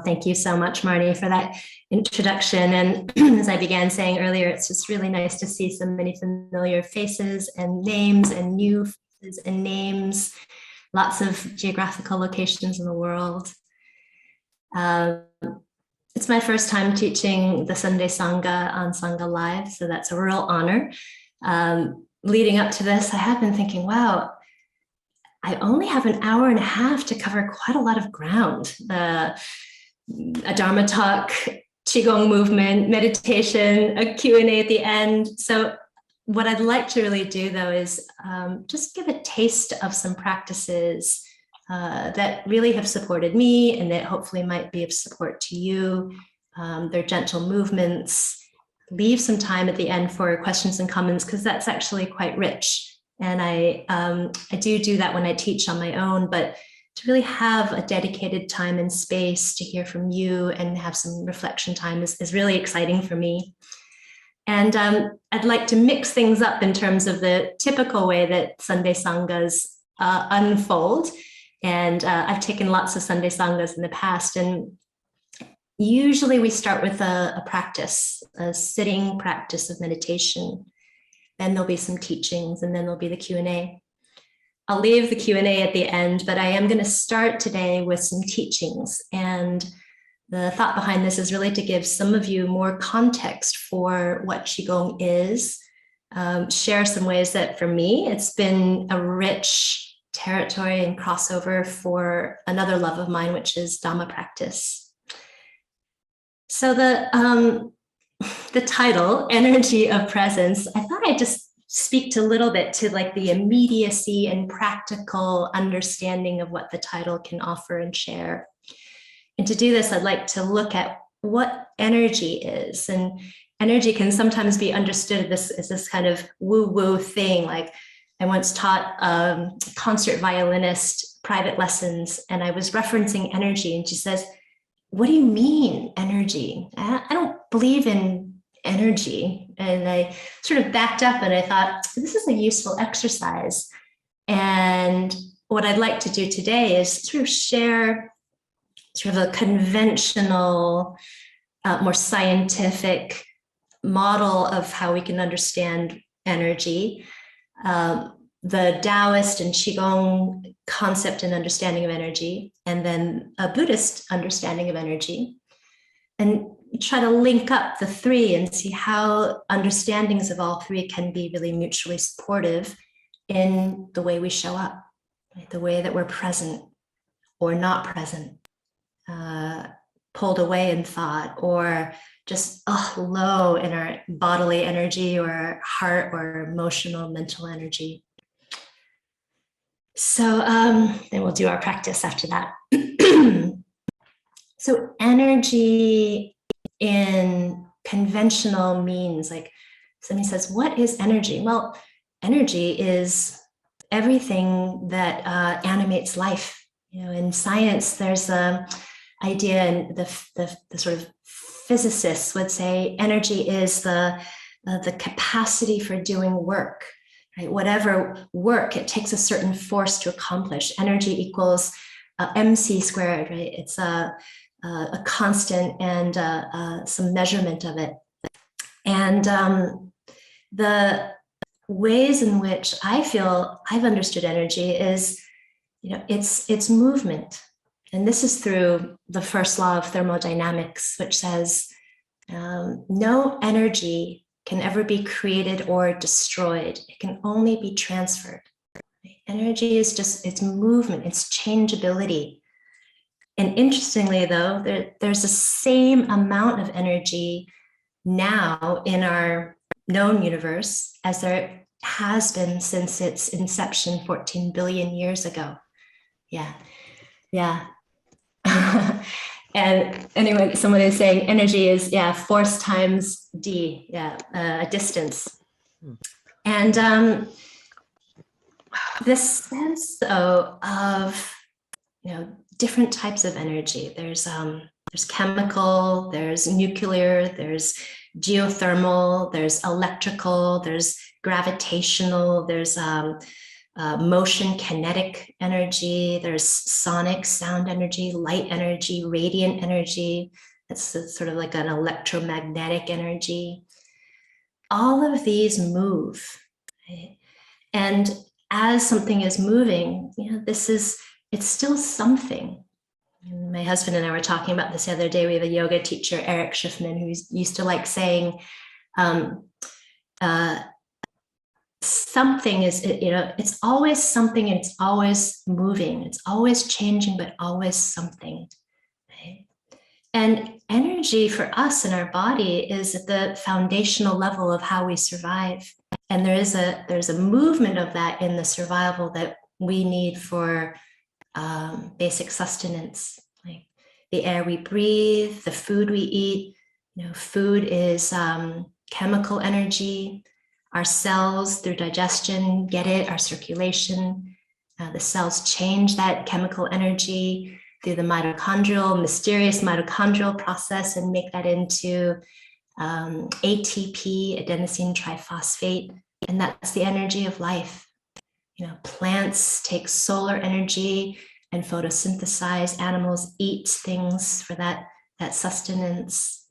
Thank you so much, Marty, for that introduction. And as I began saying earlier, it's just really nice to see so many familiar faces and names and new faces and names, lots of geographical locations in the world. It's my first time teaching the Sunday Sangha on Sangha Live, so that's a real honor. Leading up to this, I have been thinking, wow, I only have an hour and a half to cover quite a lot of ground. A Dharma talk, qigong movement, meditation, a Q&A at the end. So what I'd like to really do, though, is just give a taste of some practices that really have supported me and that hopefully might be of support to you. They're gentle movements. Leave some time at the end for questions and comments, because that's actually quite rich. And I do that when I teach on my own, but to really have a dedicated time and space to hear from you and have some reflection time is really exciting for me. And I'd like to mix things up in terms of the typical way that Sunday Sanghas unfold. And I've taken lots of Sunday Sanghas in the past, and usually we start with a practice, a sitting practice of meditation. Then there'll be some teachings, and then there'll be the Q&A. I'll leave the Q&A at the end, but I am going to start today with some teachings. And the thought behind this is really to give some of you more context for what qigong is, share some ways that for me, it's been a rich territory and crossover for another love of mine, which is Dhamma practice. So the title, Energy of Presence, I thought I'd just speak to a little bit to like the immediacy and practical understanding of what the title can offer and share. And to do this, I'd like to look at what energy is. And energy can sometimes be understood as this kind of woo-woo thing. Like I once taught a concert violinist private lessons, and I was referencing energy, and she says, "What do you mean energy? I don't believe in energy." And I sort of backed up and I thought, this is a useful exercise. And what I'd like to do today is sort of share sort of a conventional, more scientific model of how we can understand energy, the Taoist and qigong concept and understanding of energy, and then a Buddhist understanding of energy, and try to link up the three and see how understandings of all three can be really mutually supportive in the way we show up, right? The way that we're present or not present, pulled away in thought, or just low in our bodily energy or heart or emotional, mental energy. So then we'll do our practice after that. So energy in conventional means, like somebody says, what is energy? Well, energy is everything that animates life. You know, in science, there's an idea, and the sort of physicists would say energy is the capacity for doing work. Right? Whatever work, it takes a certain force to accomplish. Energy equals mc squared, right? It's a constant and some measurement of it. And the ways in which I feel I've understood energy is, you know, it's movement. And this is through the first law of thermodynamics, which says no energy can ever be created or destroyed. It can only be transferred. Energy is just, it's movement, it's changeability. And interestingly, though, there's the same amount of energy now in our known universe as there has been since its inception 14 billion years ago. Yeah. And anyway, someone is saying energy is, force times d, distance. And this sense, though, of, you know, different types of energy. There's chemical, there's nuclear, there's geothermal, there's electrical, there's gravitational, there's motion, kinetic energy. There's sonic, sound energy, light energy, radiant energy. It's sort of like an electromagnetic energy. All of these move, right? And as something is moving, it's still something. My husband and I were talking about this the other day. We have a yoga teacher, Eric Schiffman, who used to like saying, something is, it's always something, and it's always moving, it's always changing, but always something, right? And energy for us in our body is at the foundational level of how we survive. And there's a movement of that in the survival that we need for basic sustenance, like the air we breathe, the food we eat. Food is chemical energy. Our cells, through digestion, get it, our circulation. The cells change that chemical energy through the mysterious mitochondrial process, and make that into ATP, adenosine triphosphate, and that's the energy of life. Plants take solar energy and photosynthesize. Animals eat things for that sustenance.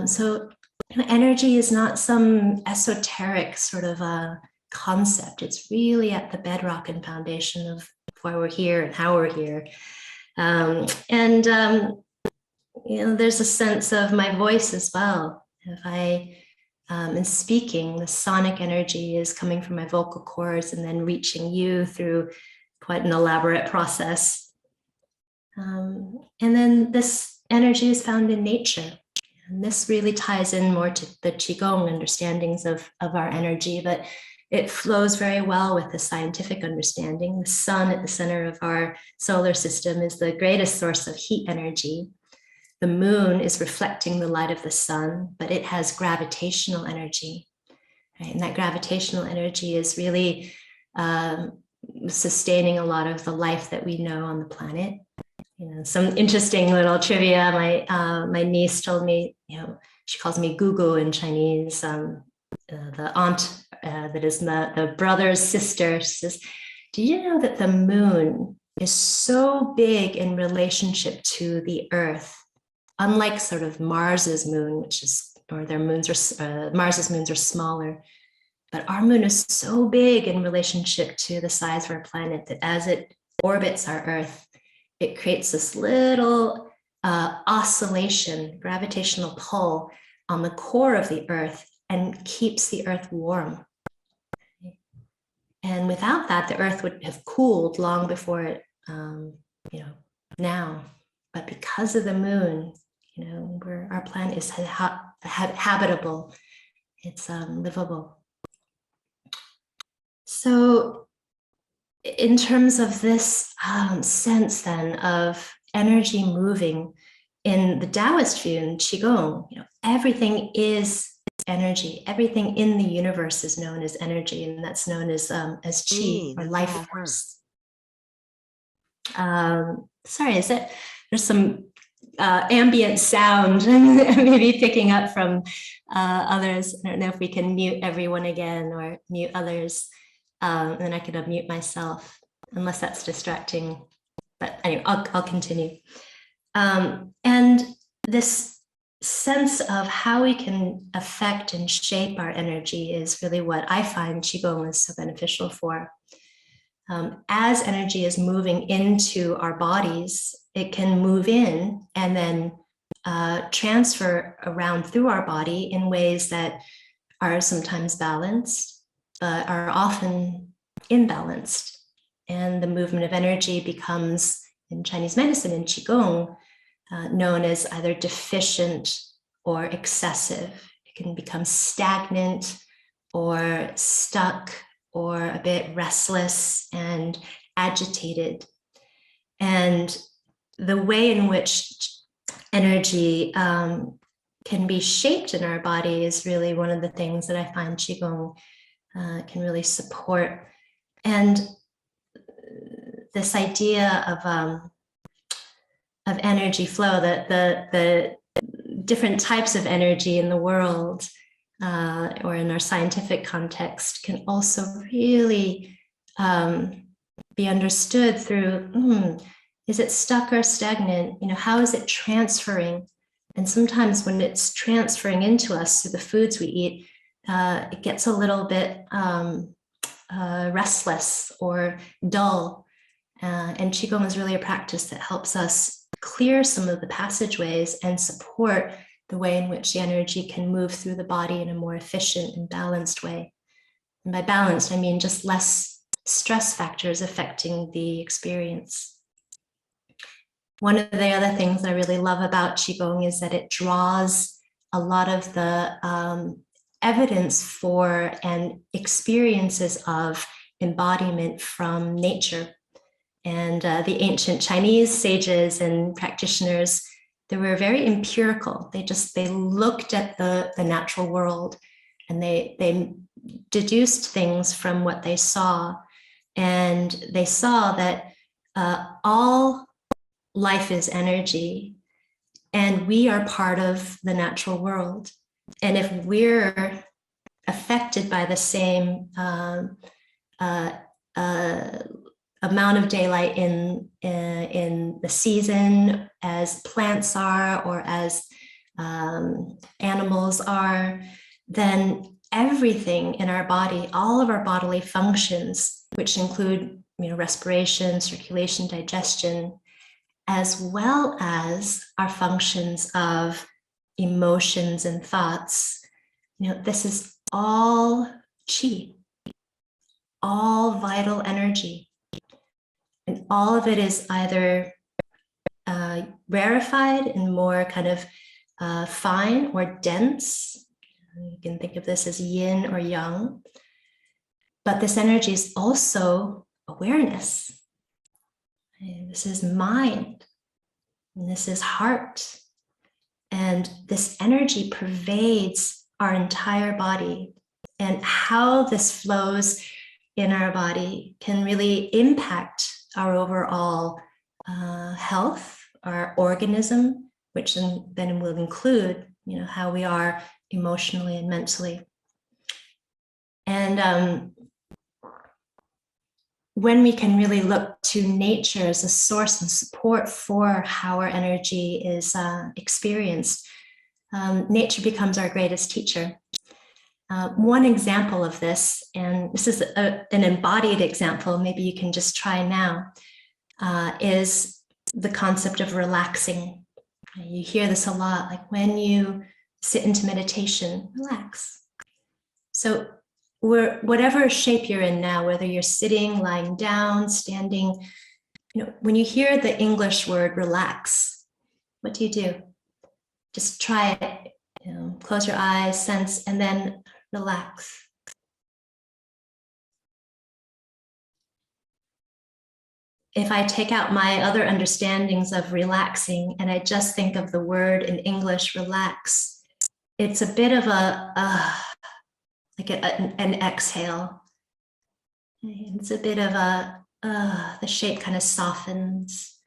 So energy is not some esoteric sort of a concept. It's really at the bedrock and foundation of why we're here and how we're here. There's a sense of my voice as well. If I am speaking, the sonic energy is coming from my vocal cords and then reaching you through quite an elaborate process. And then this energy is found in nature. And this really ties in more to the qigong understandings of our energy, but it flows very well with the scientific understanding. The sun at the center of our solar system is the greatest source of heat energy. The moon is reflecting the light of the sun, but it has gravitational energy, right? And that gravitational energy is really sustaining a lot of the life that we know on the planet. Some interesting little trivia. My niece told me, she calls me Gugu in Chinese. The aunt that is the brother's sister, she says, "Do you know that the moon is so big in relationship to the Earth, unlike sort of Mars's moon, Mars's moons are smaller, but our moon is so big in relationship to the size of our planet that as it orbits our Earth, it creates this little oscillation, gravitational pull on the core of the Earth and keeps the Earth warm. And without that, the Earth would have cooled long before it, now. But because of the moon, our planet is habitable, it's livable. So in terms of this sense then of energy moving in the Taoist view in qigong, everything is energy. Everything in the universe is known as energy, and that's known as qi, or life force. Sorry, there's some ambient sound maybe picking up from others. I don't know if we can mute everyone again or mute others. And then I could unmute myself, unless that's distracting. But anyway, I'll continue. And this sense of how we can affect and shape our energy is really what I find qigong is so beneficial for. As energy is moving into our bodies, it can move in and then transfer around through our body in ways that are sometimes balanced, but are often imbalanced. And the movement of energy becomes, in Chinese medicine, in qigong, known as either deficient or excessive. It can become stagnant or stuck or a bit restless and agitated. And the way in which energy can be shaped in our body is really one of the things that I find qigong can really support. And this idea of energy flow, that the different types of energy in the world or in our scientific context can also really be understood through, is it stuck or stagnant? How is it transferring? And sometimes when it's transferring into us through the foods we eat, it gets a little bit restless or dull. And qigong is really a practice that helps us clear some of the passageways and support the way in which the energy can move through the body in a more efficient and balanced way. And by balanced, I mean just less stress factors affecting the experience. One of the other things I really love about qigong is that it draws a lot of the evidence for and experiences of embodiment from nature. And the ancient Chinese sages and practitioners, they were very empirical. They looked at the natural world and they deduced things from what they saw. And they saw that all life is energy and we are part of the natural world. And if we're affected by the same amount of daylight in the season as plants are or as animals are, then everything in our body, all of our bodily functions, which include respiration, circulation, digestion, as well as our functions of emotions and thoughts, this is all qi, all vital energy. And all of it is either rarefied and more kind of fine or dense. You can think of this as yin or yang. But this energy is also awareness. And this is mind. And this is heart. And this energy pervades our entire body. And how this flows in our body can really impact our overall health, our organism, which then will include, how we are emotionally and mentally. And when we can really look to nature as a source and support for how our energy is experienced, nature becomes our greatest teacher. One example of this, and this is an embodied example, maybe you can just try now, is the concept of relaxing. You hear this a lot, like when you sit into meditation, relax. So whatever shape you're in now, whether you're sitting, lying down, standing, when you hear the English word relax, what do? Just try it, close your eyes, sense, and then relax. If I take out my other understandings of relaxing and I just think of the word in English, relax, it's a bit of an exhale. It's a bit of the shape kind of softens.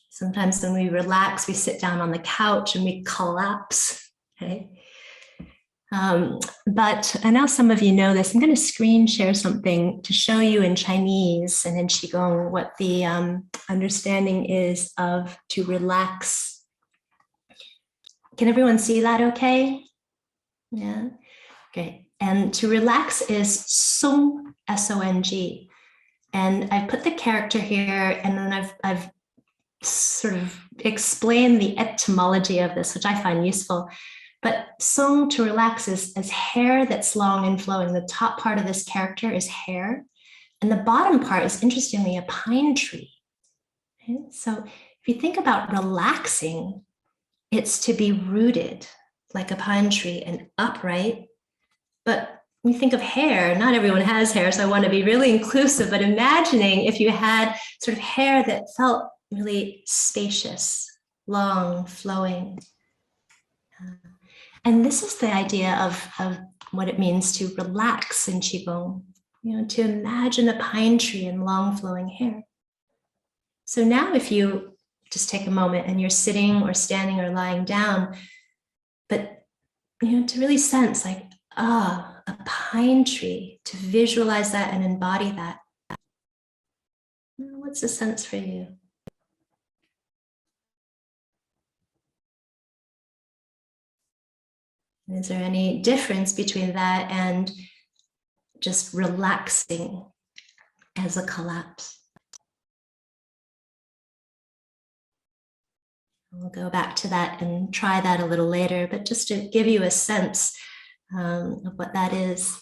Sometimes when we relax, we sit down on the couch and we collapse, okay? But I know some of you know this. I'm going to screen share something to show you in Chinese and in qigong what the understanding is of to relax. Can everyone see that okay? Yeah, great. And to relax is song, S-O-N-G. And I put the character here, and then I've sort of explained the etymology of this, which I find useful. But song, to relax, is as hair that's long and flowing. The top part of this character is hair. And the bottom part is, interestingly, a pine tree. Okay? So if you think about relaxing, it's to be rooted like a pine tree and upright. But when you think of hair, not everyone has hair, so I want to be really inclusive, but imagining if you had sort of hair that felt really spacious, long, flowing. And this is the idea of what it means to relax in qigong, to imagine a pine tree and long flowing hair. So now if you just take a moment and you're sitting or standing or lying down, but to really sense like, a pine tree, to visualize that and embody that. What's the sense for you? Is there any difference between that and just relaxing as a collapse? We'll go back to that and try that a little later, but just to give you a sense of what that is.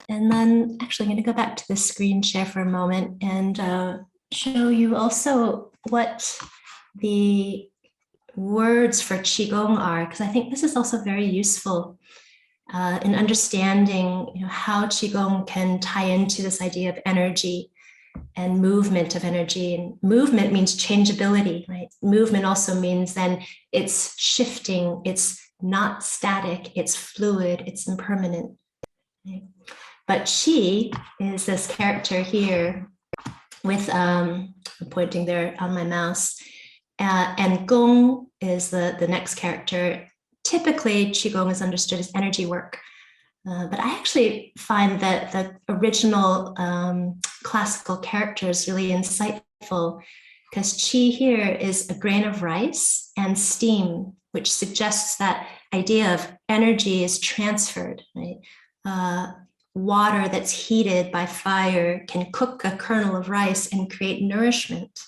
And then actually I'm going to go back to the screen share for a moment and show you also what the words for qigong are, because I think this is also very useful in understanding, you know, how qigong can tie into this idea of energy and movement of energy. And movement means changeability, right? Movement also means then it's shifting, it's not static, it's fluid, it's impermanent. Right? But qi is this character here with, I'm pointing there on my mouse, and gong is the next character. Typically, qigong is understood as energy work. But I actually find that the original classical character is really insightful, because qi here is a grain of rice and steam, which suggests that idea of energy is transferred, right? Water that's heated by fire can cook a kernel of rice and create nourishment.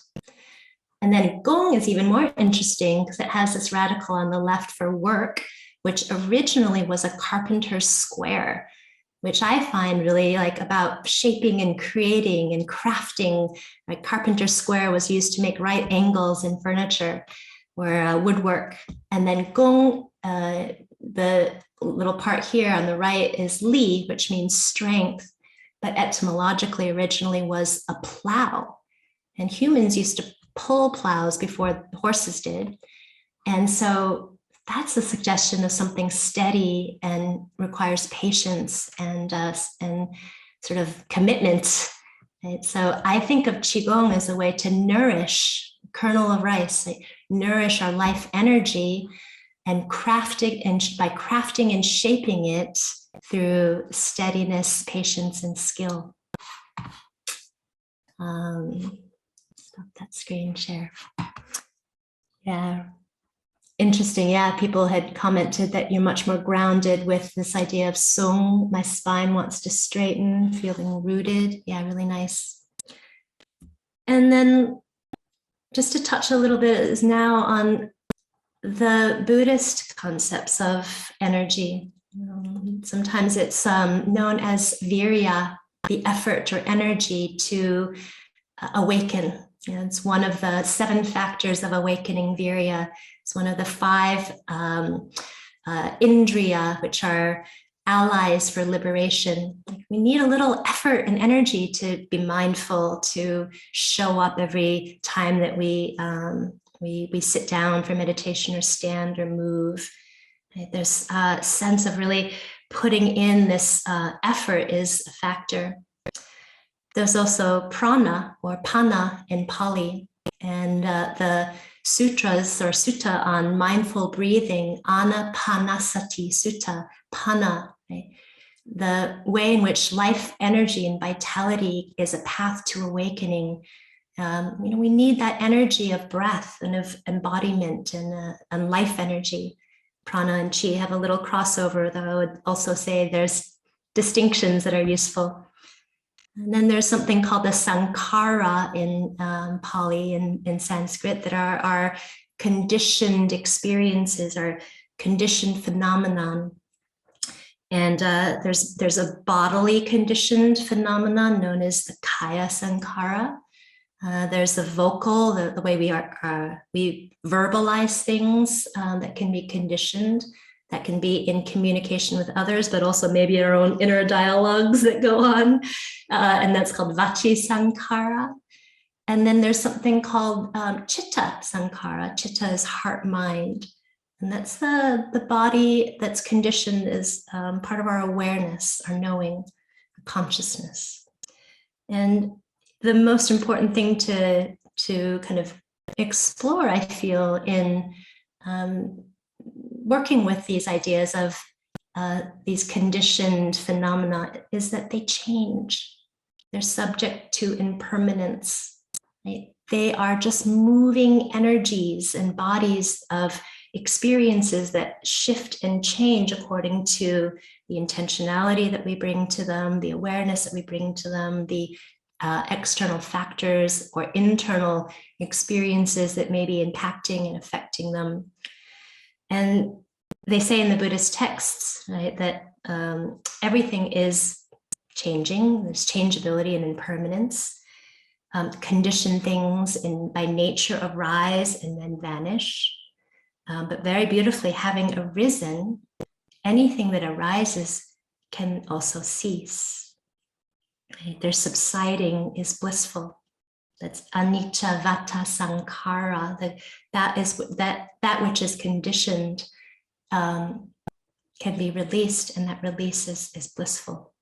And then gong is even more interesting because it has this radical on the left for work, which originally was a carpenter's square, which I find really like about shaping and creating and crafting. Like carpenter's square was used to make right angles in furniture or woodwork. And then gong, the little part here on the right is li, which means strength, but etymologically originally was a plow. And humans used to pull plows before horses did. And so that's a suggestion of something steady and requires patience and sort of commitment. Right? So I think of qigong as a way to nourish a kernel of rice, like nourish our life energy, and crafting, and by crafting and shaping it through steadiness, patience, and skill. Stop that screen share. Yeah. Interesting. Yeah, people had commented that you're much more grounded with this idea of sung. My spine wants to straighten, feeling rooted. Yeah, really nice. And then just to touch a little bit is now on the Buddhist concepts of energy. Sometimes it's known as virya, the effort or energy to awaken. It's one of the 7 factors of awakening, virya. It's one of the 5 indriya, which are allies for liberation. We need a little effort and energy to be mindful, to show up every time that we sit down for meditation or stand or move. There's a sense of really putting in this effort is a factor. There's also prana or pana in Pali, and the sutras or sutta on mindful breathing, anapanasati sutta, pana, right? The way in which life energy and vitality is a path to awakening. We need that energy of breath and of embodiment and life energy. Prana and chi have a little crossover, though I would also say there's distinctions that are useful. And then there's something called the sankhara in Pali and in Sanskrit that are our conditioned experiences, our conditioned phenomenon. And there's a bodily conditioned phenomenon known as the kaya sankhara. There's the vocal, the way we verbalize things that can be conditioned, that can be in communication with others, but also maybe our own inner dialogues that go on. And that's called vachi sankhara. And then there's something called chitta sankhara. Chitta is heart mind. And that's the body that's conditioned as part of our awareness, our knowing, our consciousness. And the most important thing to kind of explore, I feel, in working with these ideas of these conditioned phenomena is that they change. They're subject to impermanence. right? They are just moving energies and bodies of experiences that shift and change according to the intentionality that we bring to them, the awareness that we bring to them, the external factors or internal experiences that may be impacting and affecting them. And they say in the Buddhist texts, right, that everything is changing. There's changeability and impermanence. Conditioned things by nature arise and then vanish. But very beautifully, having arisen, anything that arises can also cease. Right? Their subsiding is blissful. That's anicca vata sankhara. That which is conditioned can be released, and that release is blissful.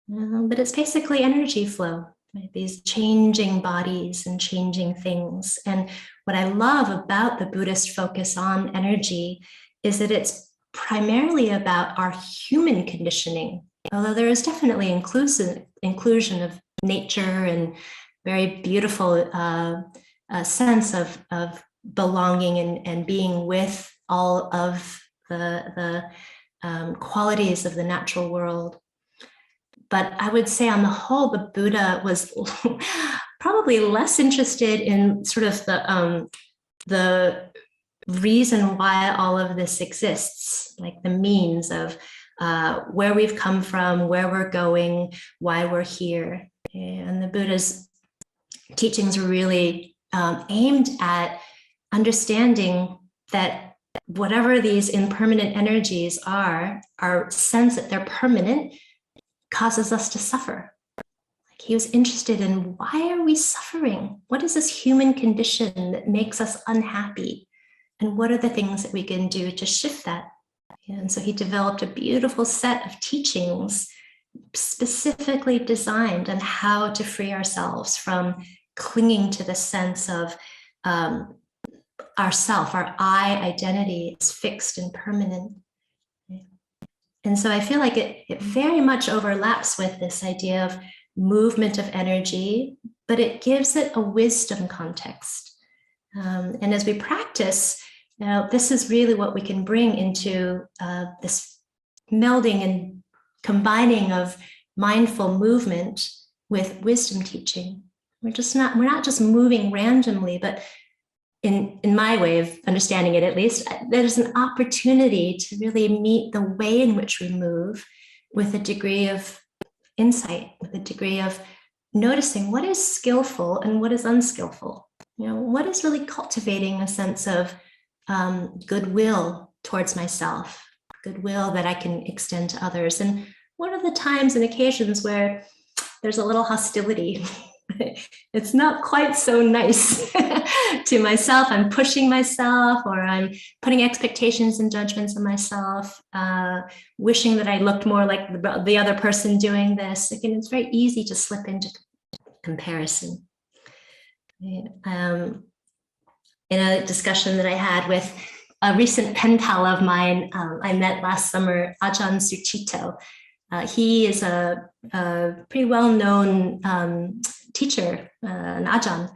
But it's basically energy flow, right? These changing bodies and changing things. And what I love about the Buddhist focus on energy is that it's primarily about our human conditioning, although there is definitely inclusion of nature and very beautiful sense of belonging and being with all of the qualities of the natural world. But I would say on the whole, the Buddha was probably less interested in sort of the reason why all of this exists, like the means of where we've come from, where we're going, why we're here. And the Buddha's teachings were really aimed at understanding that whatever these impermanent energies are, our sense that they're permanent causes us to suffer. Like he was interested in, why are we suffering? What is this human condition that makes us unhappy? And what are the things that we can do to shift that? And so he developed a beautiful set of teachings specifically designed on how to free ourselves from clinging to the sense of ourself, our I identity is fixed and permanent. And so I feel like it very much overlaps with this idea of movement of energy, but it gives it a wisdom context. And as we practice, this is really what we can bring into this melding and combining of mindful movement with wisdom teaching. We're not just moving randomly, but in my way of understanding it, at least, there's an opportunity to really meet the way in which we move with a degree of insight, with a degree of noticing what is skillful and what is unskillful. What is really cultivating a sense of goodwill towards myself, goodwill that I can extend to others, and what are the times and occasions where there's a little hostility. It's not quite so nice to myself. I'm pushing myself, or I'm putting expectations and judgments on myself, wishing that I looked more like the other person doing this. Again, it's very easy to slip into comparison. In a discussion that I had with a recent pen pal of mine, I met last summer, Ajahn Suchito. He is a pretty well-known teacher, an Ajahn,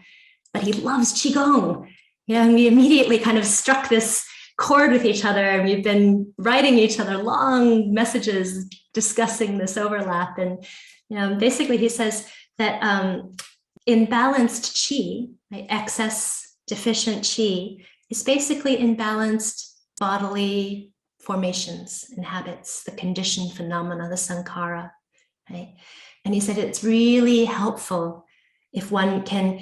but he loves qigong. And we immediately kind of struck this chord with each other, and we've been writing each other long messages discussing this overlap. And basically he says that imbalanced qi, right, excess deficient qi, is basically imbalanced bodily formations and habits, the conditioned phenomena, the sankhara, right? And he said it's really helpful if one can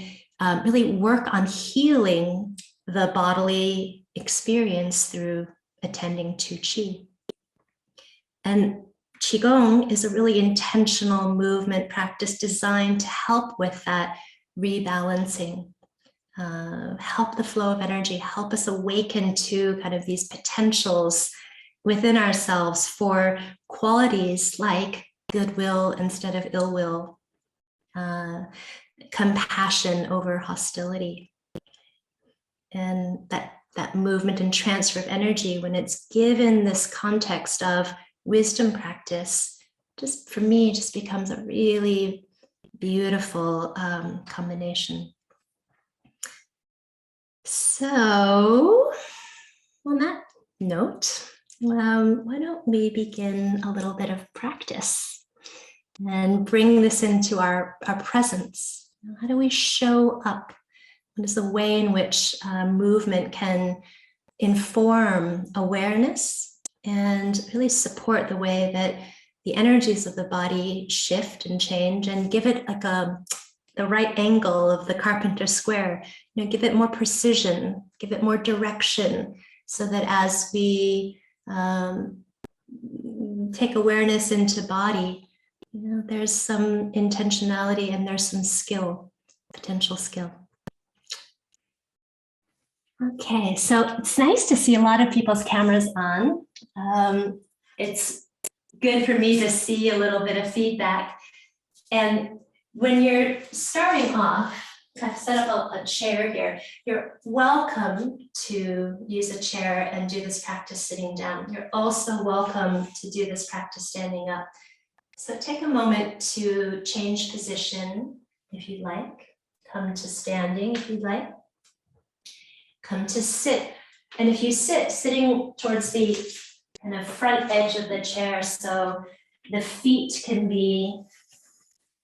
really work on healing the bodily experience through attending to qi. And qigong is a really intentional movement practice designed to help with that rebalancing, help the flow of energy, help us awaken to kind of these potentials within ourselves for qualities like goodwill instead of ill will, compassion over hostility. And that movement and transfer of energy, when it's given this context of wisdom practice, just for me, just becomes a really beautiful combination. So on that note, why don't we begin a little bit of practice and bring this into our presence? How do we show up? What is the way in which movement can inform awareness and really support the way that the energies of the body shift and change, and give it like the right angle of the carpenter square, give it more precision, give it more direction, so that as we take awareness into body, there's some intentionality and there's some skill, potential skill. Okay, so it's nice to see a lot of people's cameras on. It's good for me to see a little bit of feedback. And when you're starting off, I've set up a chair here. You're welcome to use a chair and do this practice sitting down. You're also welcome to do this practice standing up. So take a moment to change position if you'd like. Come to standing if you'd like. Come to sit. And if you sit, sitting towards the kind of front edge of the chair, so the feet can be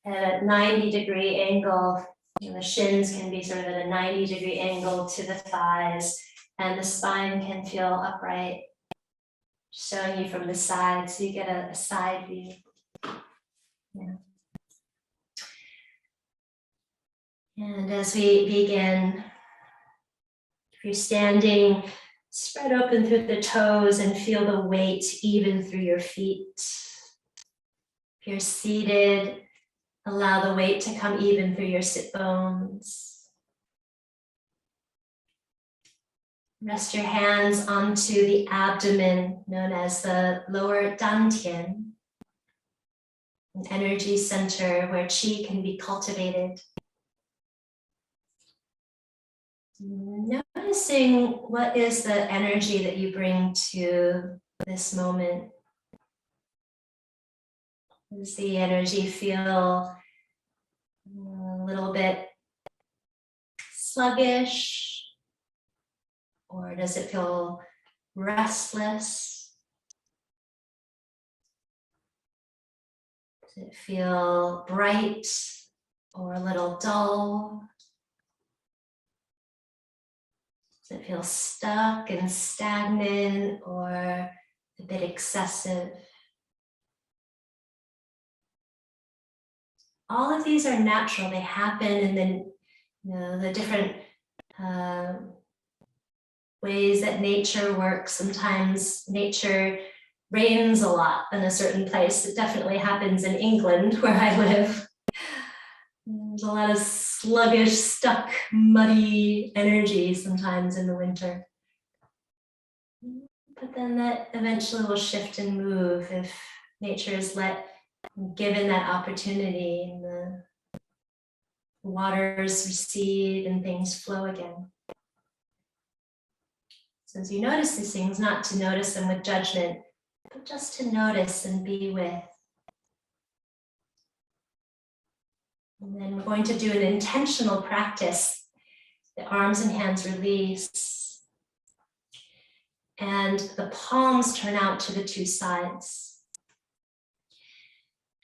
at a 90-degree angle. The shins can be sort of at a 90-degree angle to the thighs, and the spine can feel upright, showing you from the side, so you get a side view. Yeah. And as we begin, if you're standing, spread open through the toes and feel the weight even through your feet. If you're seated, allow the weight to come even through your sit bones. Rest your hands onto the abdomen, known as the lower dantian, an energy center where qi can be cultivated. Noticing what is the energy that you bring to this moment. Does the energy feel a little bit sluggish? Or does it feel restless? Does it feel bright or a little dull? Does it feel stuck and stagnant or a bit excessive? All of these are natural. They happen, and then the different ways that nature works. Sometimes nature rains a lot in a certain place. It definitely happens in England, where I live. There's a lot of sluggish, stuck, muddy energy sometimes in the winter. But then that eventually will shift and move if nature is given that opportunity, and the waters recede and things flow again. So as you notice these things, not to notice them with judgment, but just to notice and be with. And then we're going to do an intentional practice. The arms and hands release. And the palms turn out to the two sides.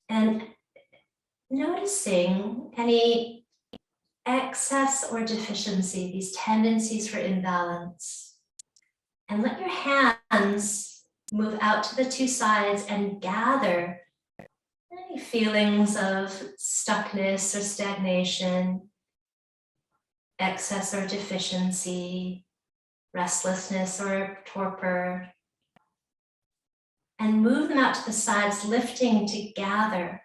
And noticing any excess or deficiency, these tendencies for imbalance. And let your hands move out to the two sides and gather any feelings of stuckness or stagnation, excess or deficiency, restlessness or torpor, and move them out to the sides, lifting to gather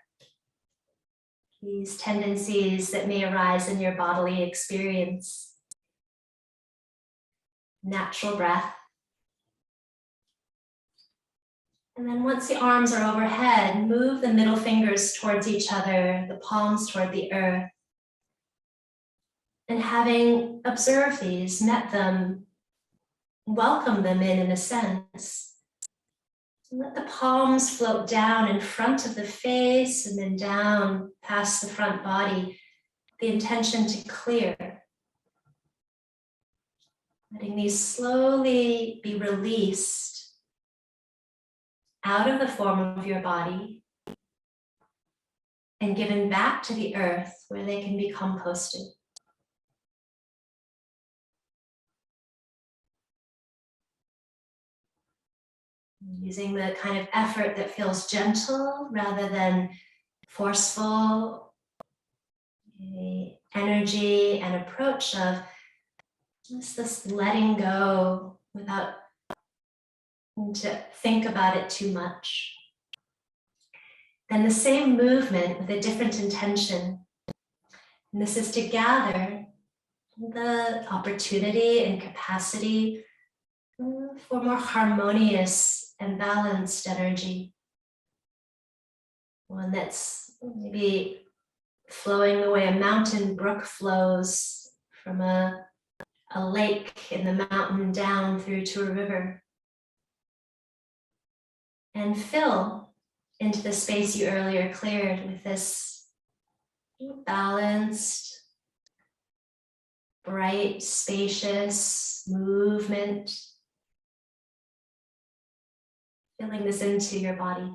these tendencies that may arise in your bodily experience. Natural breath. And then once the arms are overhead, move the middle fingers towards each other, the palms toward the earth. And having observed these, met them, welcome them in a sense, Let the palms float down in front of the face and then down past the front body. The intention to clear. Letting these slowly be released out of the form of your body and given back to the earth where they can be composted. Using the kind of effort that feels gentle rather than forceful, energy and approach of just this letting go without to think about it too much. Then the same movement with a different intention. And this is to gather the opportunity and capacity for more harmonious and balanced energy. One that's maybe flowing the way a mountain brook flows from a lake in the mountain down through to a river. And fill into the space you earlier cleared with this balanced, bright, spacious movement. Filling this into your body.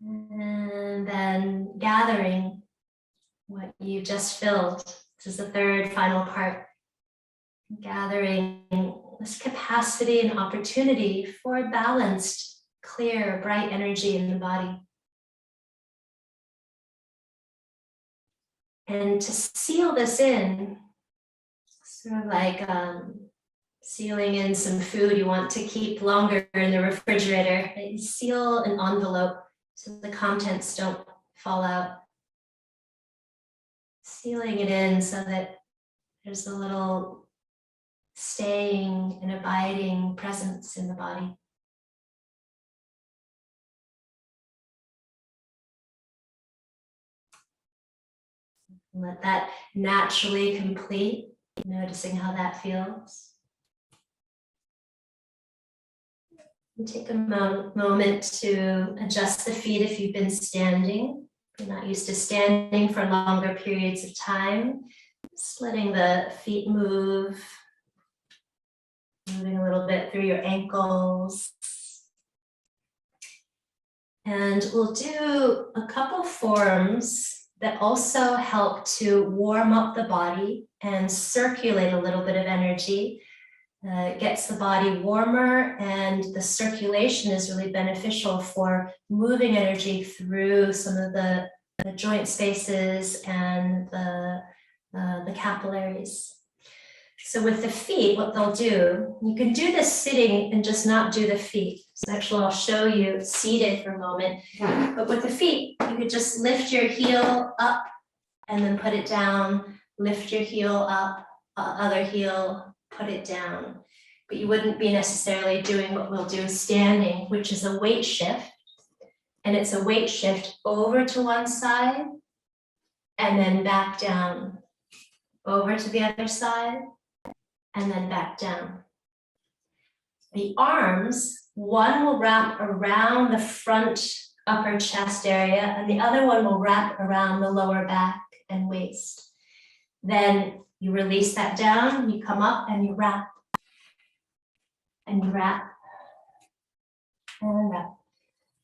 And then gathering what you just filled. This is the third final part. Gathering this capacity and opportunity for balanced, clear, bright energy in the body. And to seal this in, sort of like sealing in some food you want to keep longer in the refrigerator. You seal an envelope so the contents don't fall out. Sealing it in so that there's a little staying and abiding presence in the body. Let that naturally complete, noticing how that feels. And take a moment to adjust the feet if you've been standing. If you're not used to standing for longer periods of time, just letting the feet move, moving a little bit through your ankles. And we'll do a couple forms that also help to warm up the body and circulate a little bit of energy. It gets the body warmer, and the circulation is really beneficial for moving energy through some of the joint spaces and the capillaries. So with the feet, what they'll do, you can do this sitting and just not do the feet. So actually I'll show you seated for a moment. But with the feet, you could just lift your heel up and then put it down, lift your heel up, other heel, put it down. But you wouldn't be necessarily doing what we'll do standing, which is a weight shift. And it's a weight shift over to one side and then back down, over to the other side, and then back down. The arms, one will wrap around the front upper chest area, and the other one will wrap around the lower back and waist. Then you release that down, you come up and you wrap, and you wrap, and wrap.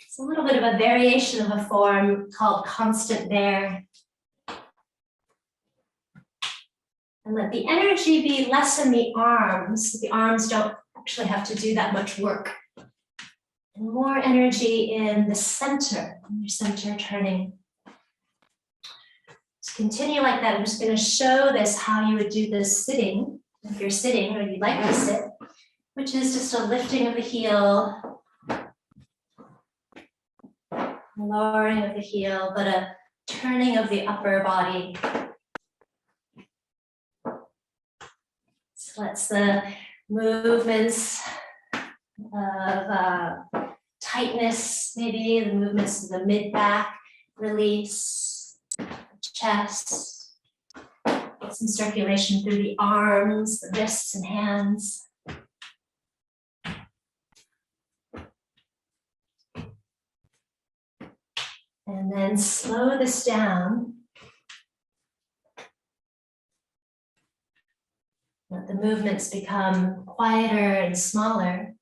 It's a little bit of a variation of a form called constant bear. And let the energy be less in the arms. The arms don't actually have to do that much work. And more energy in the center, your center turning. Just continue like that. I'm just going to show this how you would do this sitting, if you're sitting or you'd like to sit, which is just a lifting of the heel, lowering of the heel, but a turning of the upper body. So let's the movements of tightness, maybe the movements of the mid back, release, chest, Get some circulation through the arms, the wrists and hands. And then slow this down. Let the movements become quieter and smaller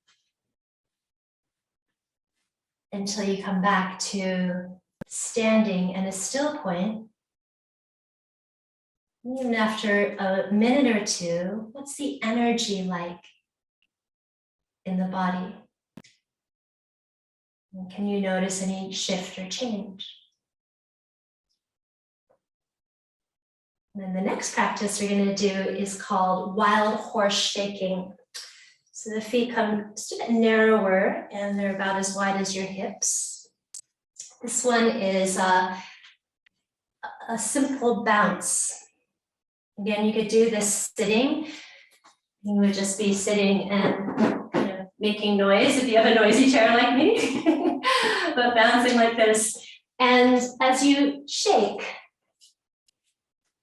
until you come back to standing in a still point. Even after a minute or two, what's the energy like in the body? And can you notice any shift or change? And then the next practice we're going to do is called wild horse shaking. So the feet come just a bit narrower and they're about as wide as your hips. This one is a simple bounce. Again, you could do this sitting. You would just be sitting and kind of making noise if you have a noisy chair like me, but bouncing like this. And as you shake,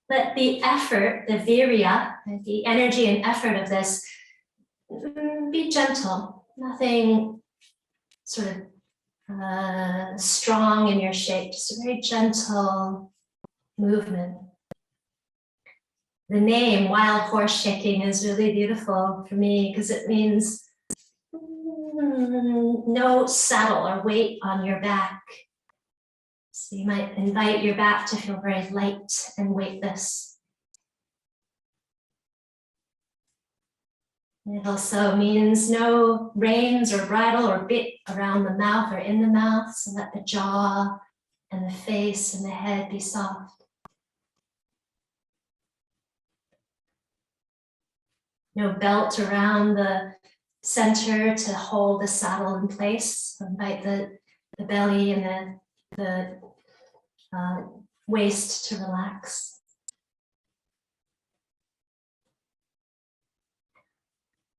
let the effort, the virya, the energy and effort of this be gentle, nothing sort of strong in your shake, just a very gentle movement. The name wild horse shaking is really beautiful for me because it means no saddle or weight on your back. So you might invite your back to feel very light and weightless. It also means no reins or bridle or bit around the mouth or in the mouth, so let the jaw and the face and the head be soft. No belt around the center to hold the saddle in place. Invite the belly and the waist to relax.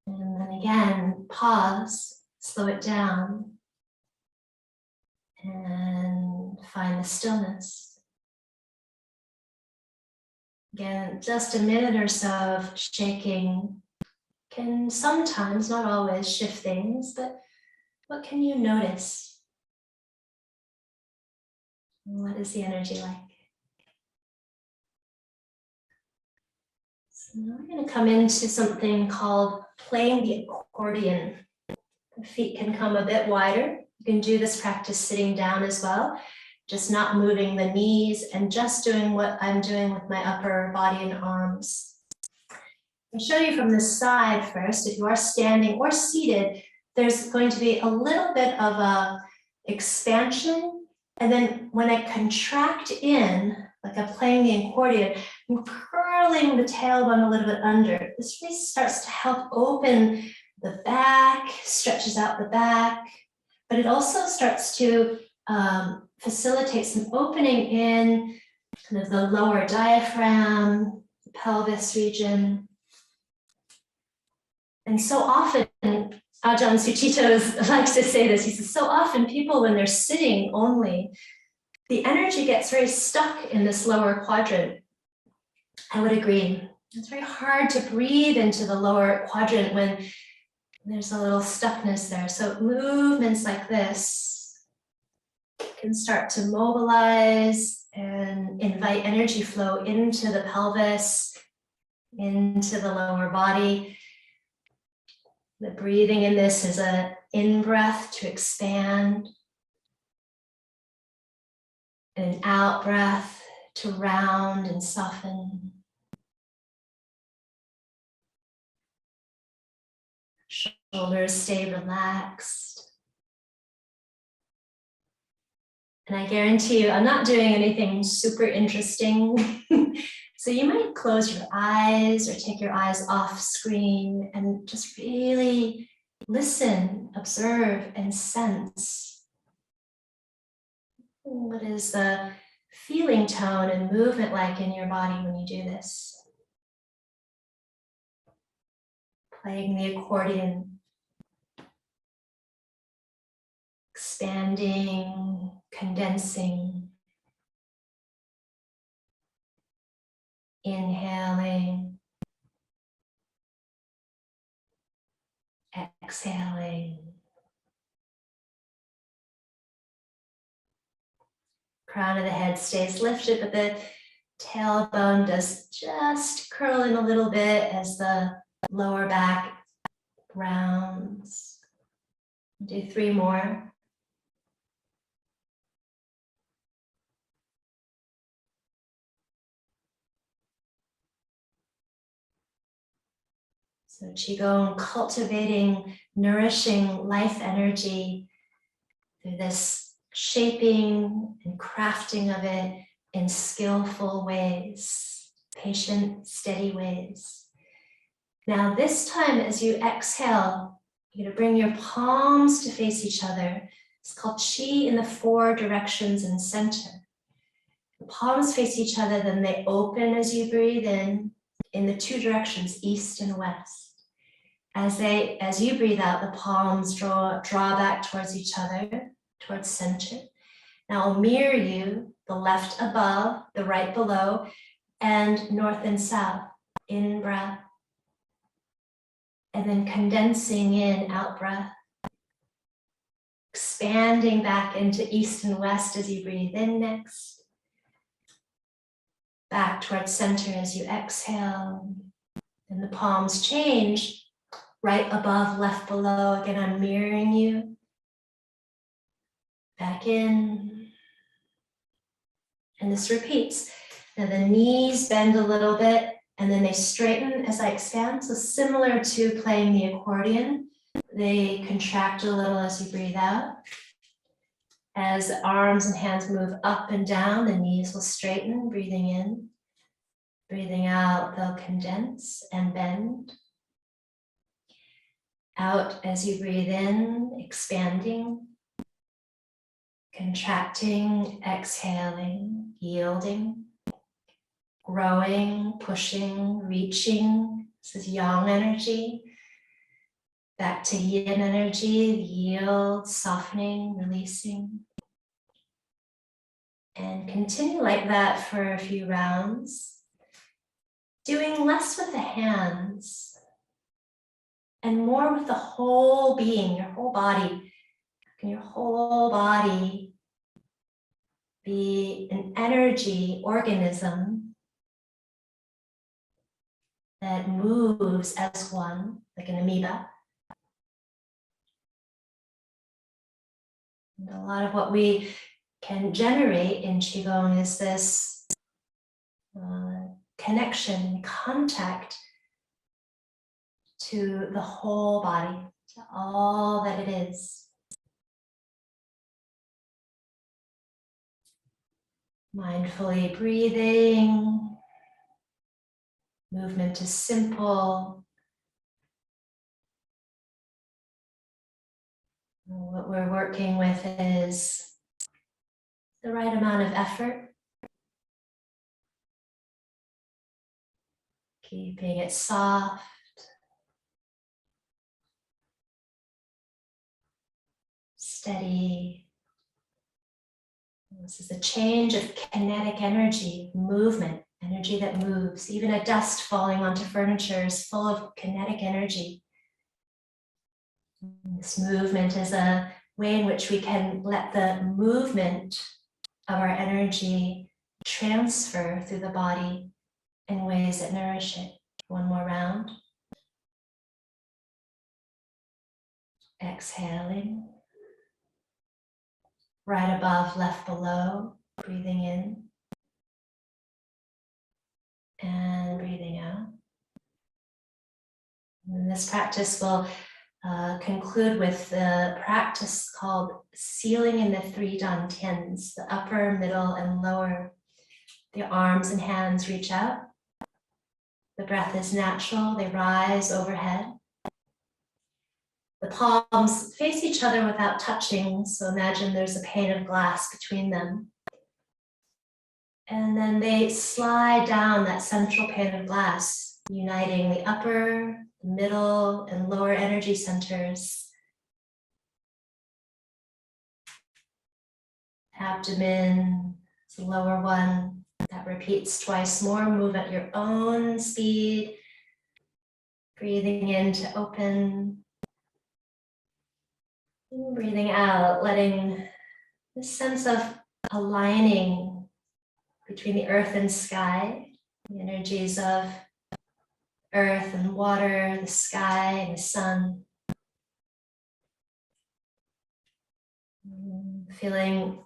And then again, pause, slow it down, and find the stillness. Again, just a minute or so of shaking can sometimes, not always, shift things, but what can you notice? What is the energy like? So now we're going to come into something called playing the accordion. The feet can come a bit wider. You can do this practice sitting down as well, just not moving the knees and just doing what I'm doing with my upper body and arms. I'll show you from the side first. If you are standing or seated, there's going to be a little bit of a expansion. And then when I contract in, like I'm playing the accordion, I'm curling the tailbone a little bit under. This really starts to help open the back, stretches out the back, but it also starts to facilitate some opening in kind of the lower diaphragm, the pelvis region. And so often, Ajahn Suchito likes to say this, he says, so often people, when they're sitting only, the energy gets very stuck in this lower quadrant. I would agree. It's very hard to breathe into the lower quadrant when there's a little stuckness there. So movements like this can start to mobilize and invite energy flow into the pelvis, into the lower body. The breathing in this is an in-breath to expand, and an out-breath to round and soften. Shoulders stay relaxed. And I guarantee you, I'm not doing anything super interesting. So you might close your eyes or take your eyes off screen and just really listen, observe, and sense. What is the feeling tone and movement like in your body when you do this? Playing the accordion, expanding, condensing. Inhaling, exhaling. Crown of the head stays lifted, but the tailbone does just curl in a little bit as the lower back rounds. Do 3 more. So qigong, cultivating, nourishing life energy through this shaping and crafting of it in skillful ways, patient, steady ways. Now this time as you exhale, you're gonna bring your palms to face each other. It's called qi in the 4 directions and center. The palms face each other, then they open as you breathe in the 2 directions, east and west. As you breathe out, the palms draw back towards each other, towards center. Now I'll mirror you, the left above, the right below, and north and south. In breath. And then condensing in, out breath. Expanding back into east and west as you breathe in next. Back towards center as you exhale. And the palms change. Right above, left below. Again, I'm mirroring you. Back in. And this repeats. Now the knees bend a little bit and then they straighten as I expand. So similar to playing the accordion, they contract a little as you breathe out. As arms and hands move up and down, the knees will straighten, breathing in. Breathing out, they'll condense and bend. Out as you breathe in, expanding, contracting, exhaling, yielding, growing, pushing, reaching. This is yang energy. Back to yin energy, yield, softening, releasing. And continue like that for a few rounds. Doing less with the hands and more with the whole being, your whole body. Can your whole body be an energy organism that moves as one, like an amoeba? And a lot of what we can generate in qigong is this connection, contact to the whole body, to all that it is. Mindfully breathing. Movement is simple. What we're working with is the right amount of effort. Keeping it soft. Steady. This is a change of kinetic energy, movement, energy that moves. Even a dust falling onto furniture is full of kinetic energy. This movement is a way in which we can let the movement of our energy transfer through the body in ways that nourish it. One more round. Exhaling. Right above, left below, breathing in and breathing out. And this practice will conclude with the practice called sealing in the 3 dantians, the upper, middle, and lower. The arms and hands reach out. The breath is natural, they rise overhead. The palms face each other without touching, so imagine there's a pane of glass between them. And then they slide down that central pane of glass, uniting the upper, middle, and lower energy centers. Abdomen, the lower one, That repeats twice more. Move at your own speed. Breathing in to open. Breathing out, letting this sense of aligning between the earth and sky, the energies of earth and water, the sky and the sun. Feeling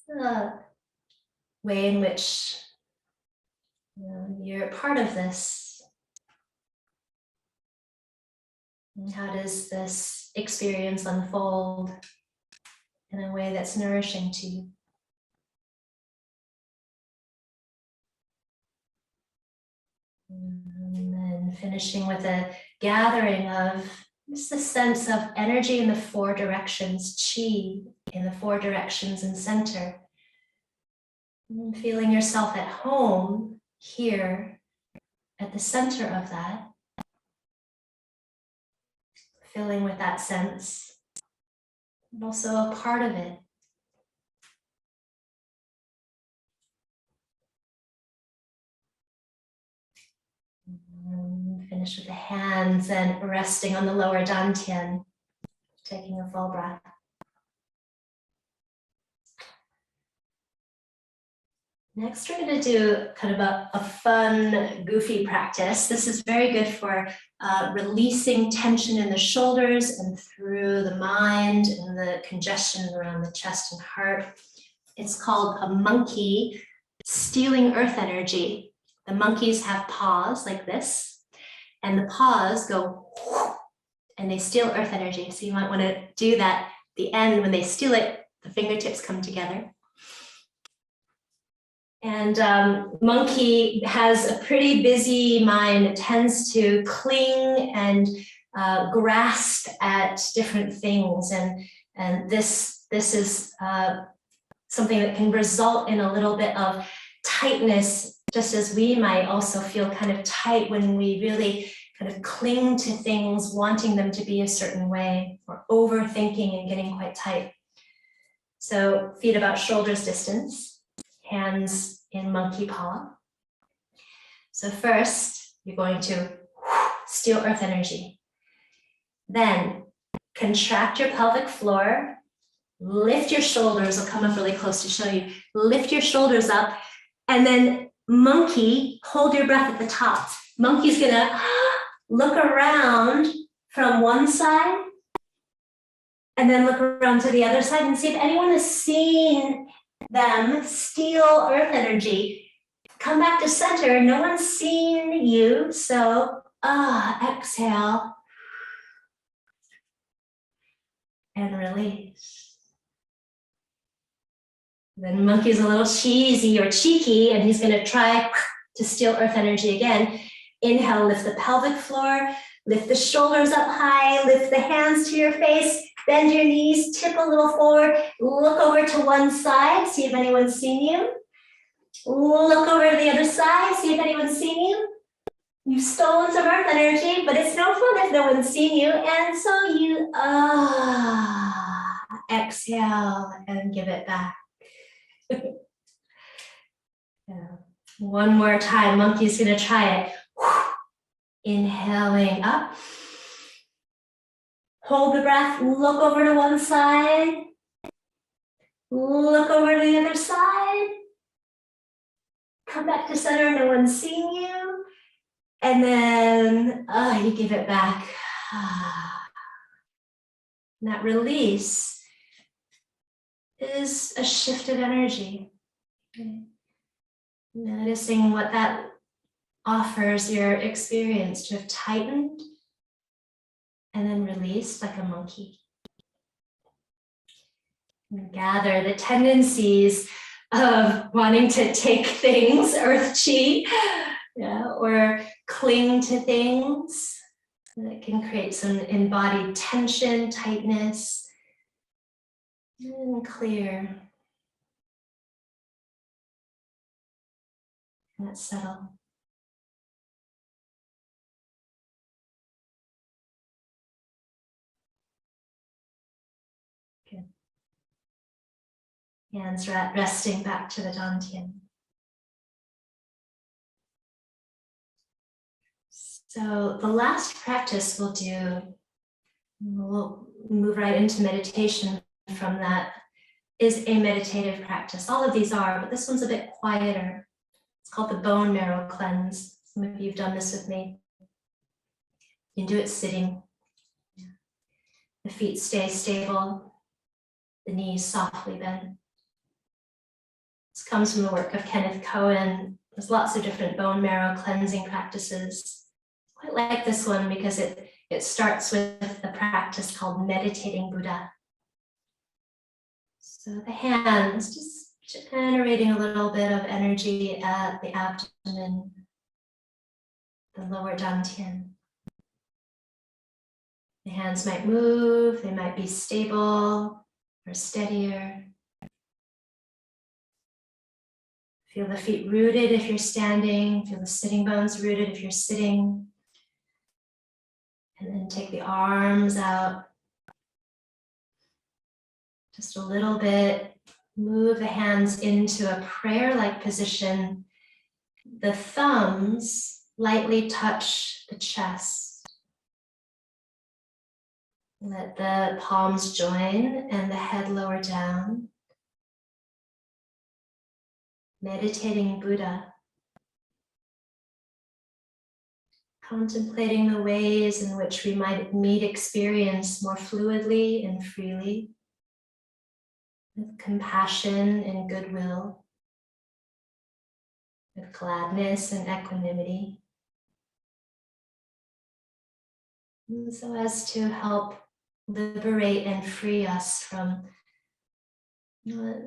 the way in which you're part of this. And how does this experience unfold in a way that's nourishing to you? And then finishing with a gathering of just the sense of energy in the four directions, chi in the four directions and center. And feeling yourself at home here at the center of that. Filling with that sense, but also a part of it. And finish with the hands and resting on the lower dantian, taking a full breath. Next, we're going to do kind of a fun, goofy practice. This is very good for releasing tension in the shoulders and through the mind and the congestion around the chest and heart. It's called a monkey stealing earth energy. The monkeys have paws like this, and the paws go and they steal earth energy. So you might want to do that at the end. When they steal it, the fingertips come together. And monkey has a pretty busy mind. It tends to cling and grasp at different things. And this is something that can result in a little bit of tightness, just as we might also feel kind of tight when we really kind of cling to things, wanting them to be a certain way, or overthinking and getting quite tight. So feet about shoulders distance, hands in monkey paw. So first, you're going to steal earth energy. Then contract your pelvic floor, lift your shoulders. I'll come up really close to show you. Lift your shoulders up, and then monkey, hold your breath at the top. Monkey's gonna look around from one side and then look around to the other side and see if anyone has seen them steal earth energy. Come back to center. No one's seen you, so exhale and release. Then monkey's a little cheesy or cheeky, and he's going to try to steal earth energy again. Inhale, lift the pelvic floor, lift the shoulders up high, lift the hands to your face, bend your knees, tip a little forward, look over to one side, see if anyone's seen you. Look over to the other side, see if anyone's seen you. You've stolen some earth energy, but it's no fun if no one's seen you. And so you exhale and give it back. Yeah. One more time, monkey's gonna try it. Inhaling up. Hold the breath, look over to one side. Look over to the other side. Come back to center, no one's seen you. And then you give it back. And that release is a shift of energy. Okay. Noticing what that offers your experience to have tightened and then released like a monkey. And gather the tendencies of wanting to take things, earth chi, or cling to things that can create some embodied tension, tightness, and clear. Let's settle. Good. Hands resting back to the dantian. So the last practice we'll do, we'll move right into meditation from that, is a meditative practice. All of these are, but this one's a bit quieter. It's called the bone marrow cleanse. Some of you have done this with me. You can do it sitting. The feet stay stable, the knees softly bent. This comes from the work of Kenneth Cohen. There's lots of different bone marrow cleansing practices. I quite like this one because it starts with a practice called meditating Buddha. So the hands, just generating a little bit of energy at the abdomen, the lower dantian. The hands might move, they might be stable or steadier. Feel the feet rooted if you're standing, feel the sitting bones rooted if you're sitting. And then take the arms out just a little bit. Move the hands into a prayer-like position. The thumbs lightly touch the chest. Let the palms join and the head lower down. Meditating Buddha. Contemplating the ways in which we might meet experience more fluidly and freely, with compassion and goodwill, with gladness and equanimity, and so as to help liberate and free us from what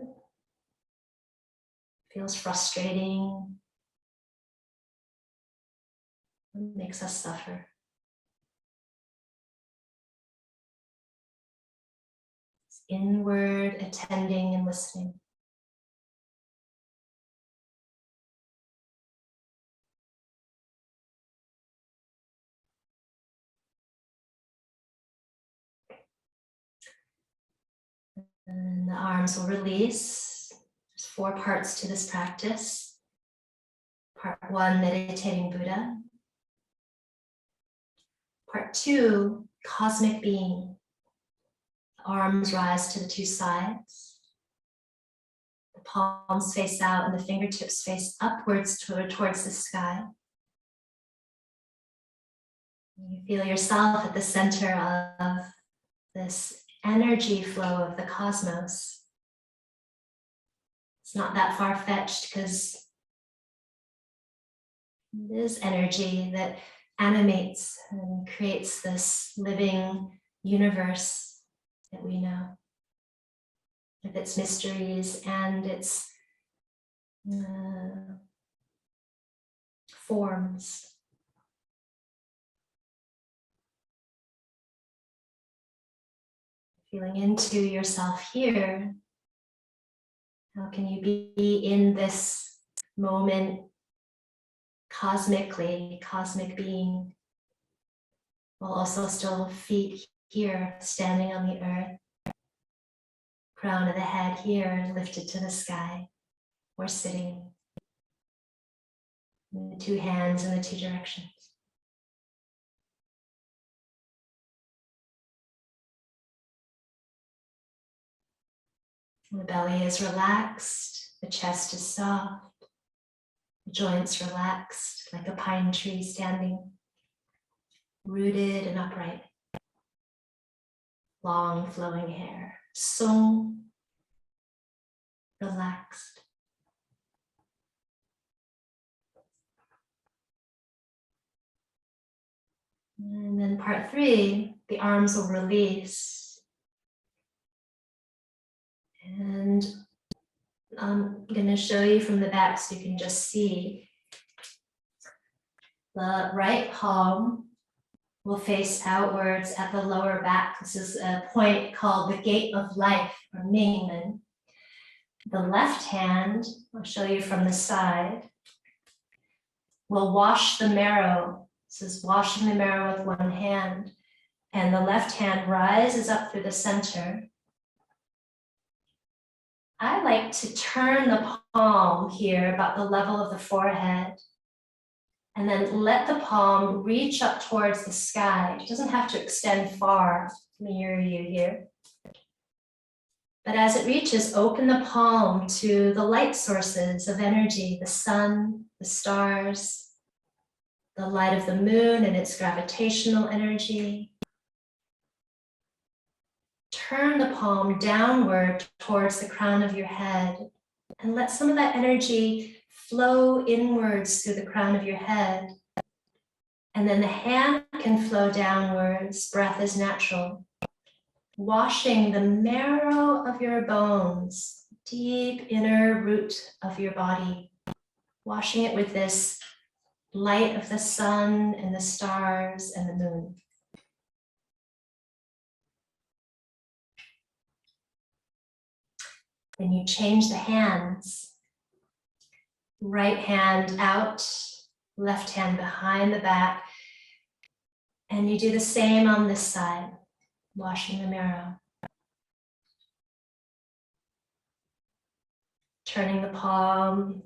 feels frustrating, what makes us suffer. It's inward attending and listening. And the arms will release. There's 4 parts to this practice. Part 1, meditating Buddha. Part 2, cosmic being. The arms rise to the 2 sides. The palms face out and the fingertips face upwards towards the sky. You feel yourself at the center of this energy flow of the cosmos. It's not that far-fetched because it is energy that animates and creates this living universe that we know, with its mysteries and its forms. Feeling into yourself here. How can you be in this moment cosmically, cosmic being, while also still feet here, standing on the earth, crown of the head here, lifted to the sky, or sitting, with the 2 hands in the 2 directions. The belly is relaxed, the chest is soft, the joints relaxed like a pine tree standing, rooted and upright. Long flowing hair, sung, relaxed. And then part 3, the arms will release. And I'm going to show you from the back so you can just see. The right palm will face outwards at the lower back. This is a point called the gate of life, or Mingmen. The left hand, I'll show you from the side, will wash the marrow. This is washing the marrow with one hand. And the left hand rises up through the center. I like to turn the palm here about the level of the forehead, and then let the palm reach up towards the sky. It doesn't have to extend far. Mirror you here. But as it reaches, open the palm to the light sources of energy, the sun, the stars, the light of the moon and its gravitational energy. Turn the palm downward towards the crown of your head and let some of that energy flow inwards through the crown of your head. And then the hand can flow downwards. Breath is natural. Washing the marrow of your bones, deep inner root of your body. Washing it with this light of the sun and the stars and the moon. Then you change the hands. Right hand out, left hand behind the back. And you do the same on this side, washing the marrow. Turning the palm.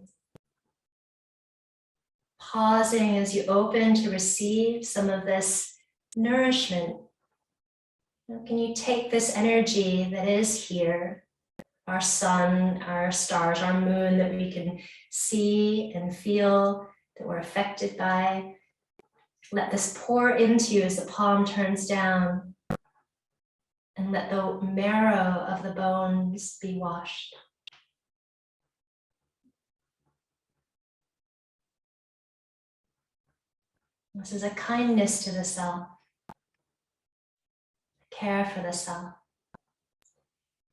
Pausing as you open to receive some of this nourishment. Can you take this energy that is here, our sun, our stars, our moon that we can see and feel, that we're affected by. Let this pour into you as the palm turns down, and let the marrow of the bones be washed. This is a kindness to the self, care for the self.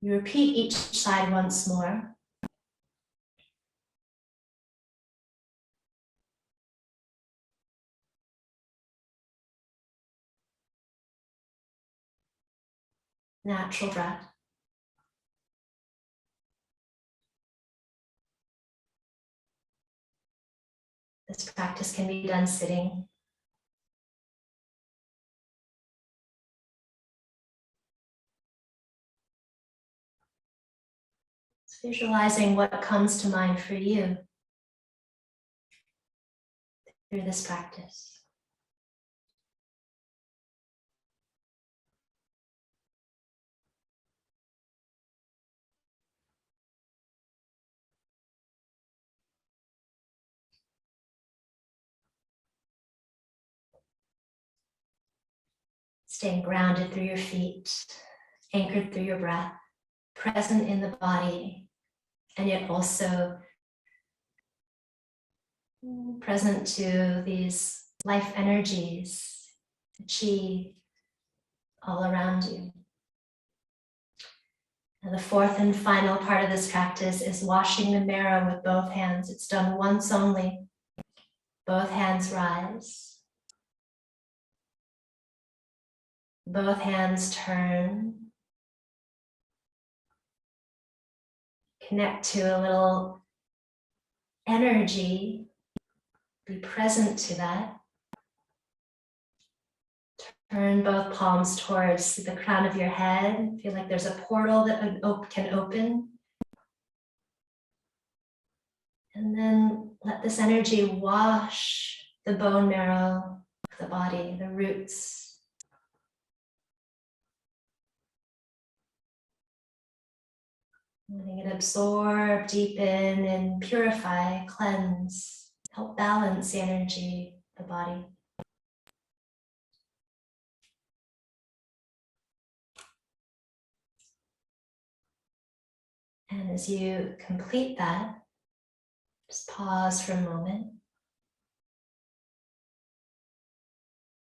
You repeat each side once more. Natural breath. This practice can be done sitting. It's visualizing what comes to mind for you through this practice. Staying grounded through your feet, anchored through your breath, present in the body, and yet also present to these life energies, the chi all around you. And the fourth and final part of this practice is washing the marrow with both hands. It's done once only. Both hands rise. Both hands turn. Connect to a little energy. Be present to that. Turn both palms towards the crown of your head. Feel like there's a portal that can open. And then let this energy wash the bone marrow of the body, the roots. Letting it absorb, deepen, and purify, cleanse, help balance the energy of the body. And as you complete that, just pause for a moment.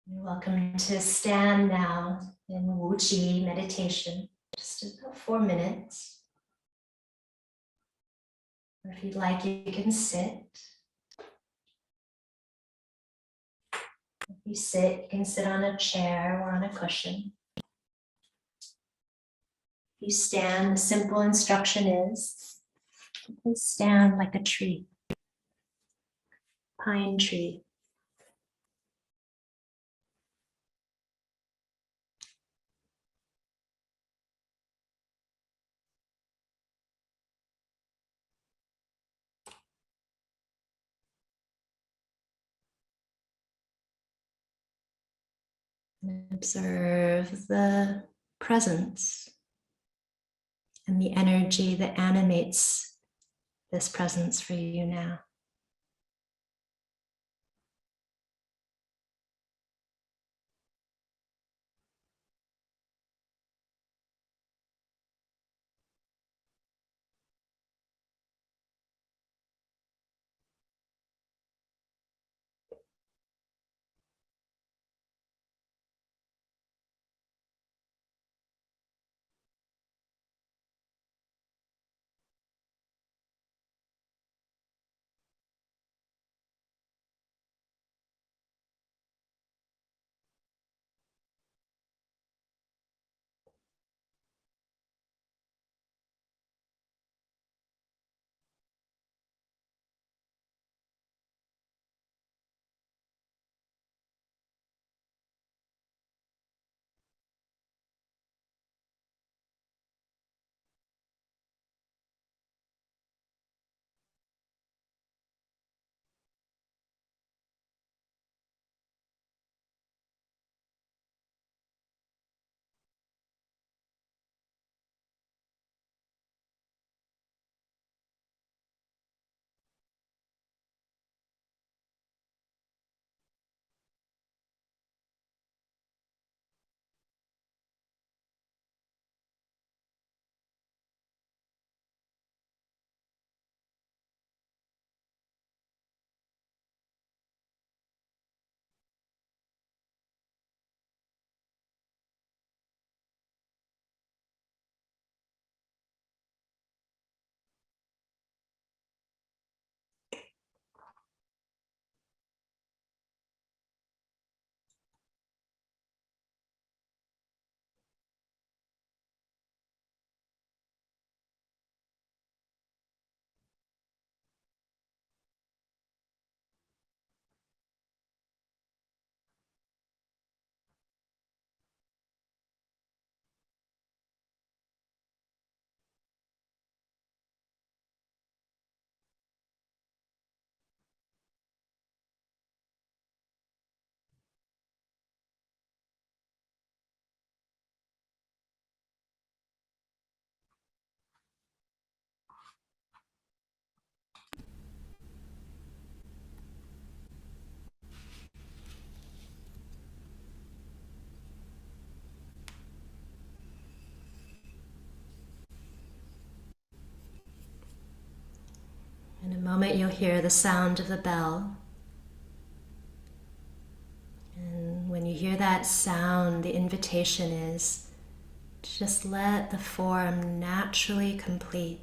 You're welcome to stand now in Wu Qi meditation, just about 4 minutes. Or if you'd like, you can sit. If you sit, you can sit on a chair or on a cushion. If you stand, the simple instruction is, please stand like a tree, pine tree. And observe the presence and the energy that animates this presence for you now. In a moment, you'll hear the sound of the bell. And when you hear that sound, the invitation is to just let the form naturally complete.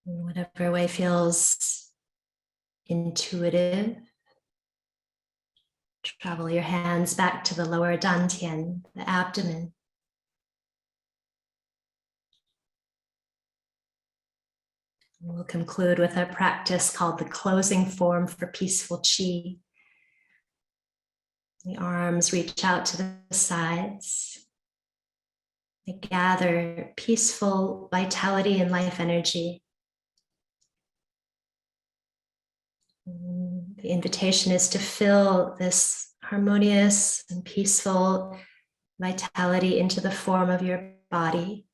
In whatever way feels intuitive. Travel your hands back to the lower dantian, the abdomen. We'll conclude with a practice called the closing form for peaceful qi. The arms reach out to the sides. They gather peaceful vitality and life energy. The invitation is to fill this harmonious and peaceful vitality into the form of your body.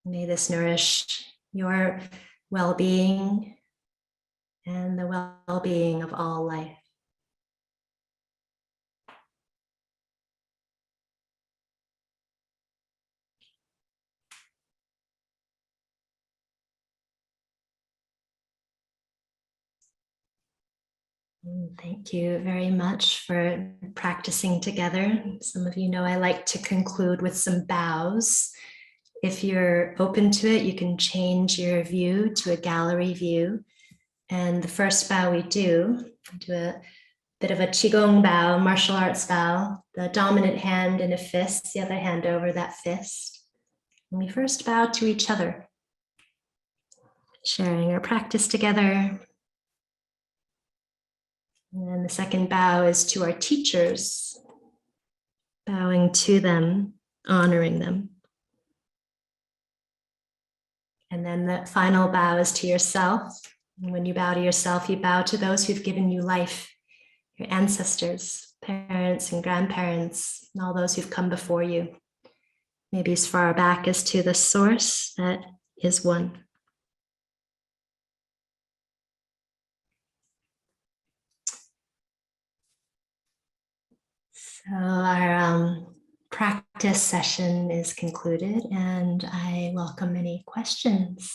May this nourish your well-being and the well-being of all life. Thank you very much for practicing together. Some of you know I like to conclude with some bows. If you're open to it, you can change your view to a gallery view. And the first bow we do a bit of a qigong bow, martial arts bow, the dominant hand in a fist, the other hand over that fist. And we first bow to each other, sharing our practice together. And then the second bow is to our teachers, bowing to them, honoring them. And then the final bow is to yourself. And when you bow to yourself, you bow to those who've given you life, your ancestors, parents and grandparents, and all those who've come before you. Maybe as far back as to the source that is one. So our practice session is concluded, and I welcome any questions.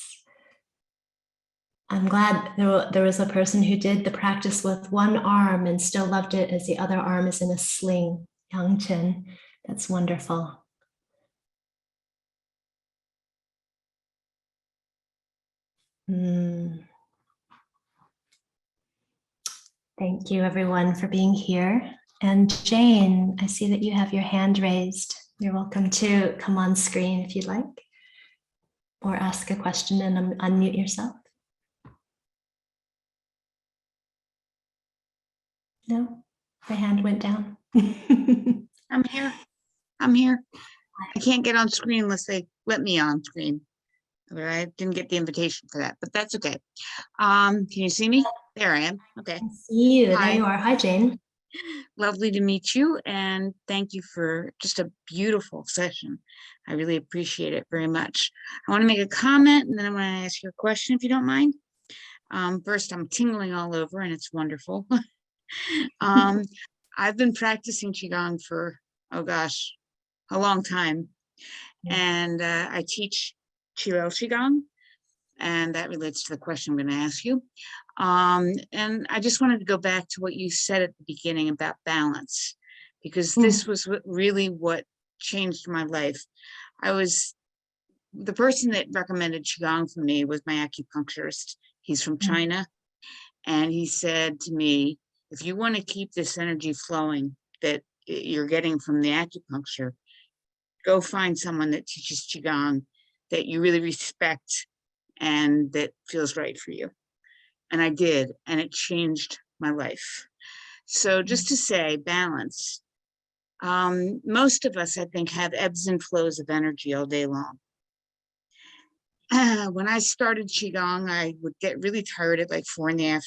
I'm glad there was a person who did the practice with one arm and still loved it as the other arm is in a sling. Yang Chen, that's wonderful. Thank you, everyone, for being here. And Jane, I see that you have your hand raised. You're welcome to come on screen if you'd like, or ask a question and unmute yourself. No, my hand went down. I'm here. I can't get on screen unless they let me on screen. I didn't get the invitation for that, but that's okay. Can you see me? There I am. Okay. I see you. Hi. There you are. Hi, Jane. Lovely to meet you, and thank you for just a beautiful session. I really appreciate it very much. I want to make a comment, and then I want to ask you a question, if you don't mind. First, I'm tingling all over, and it's wonderful. I've been practicing qigong for, oh gosh, a long time, and I teach qigong, and that relates to the question I'm going to ask you. And I just wanted to go back to what you said at the beginning about balance, because this was really what changed my life. The person that recommended qigong for me was my acupuncturist. He's from China, and he said to me, if you want to keep this energy flowing that you're getting from the acupuncture, go find someone that teaches qigong that you really respect and that feels right for you. And I did, and it changed my life. So just to say, balance. Most of us, I think, have ebbs and flows of energy all day long. When I started qigong, I would get really tired at like 4 p.m.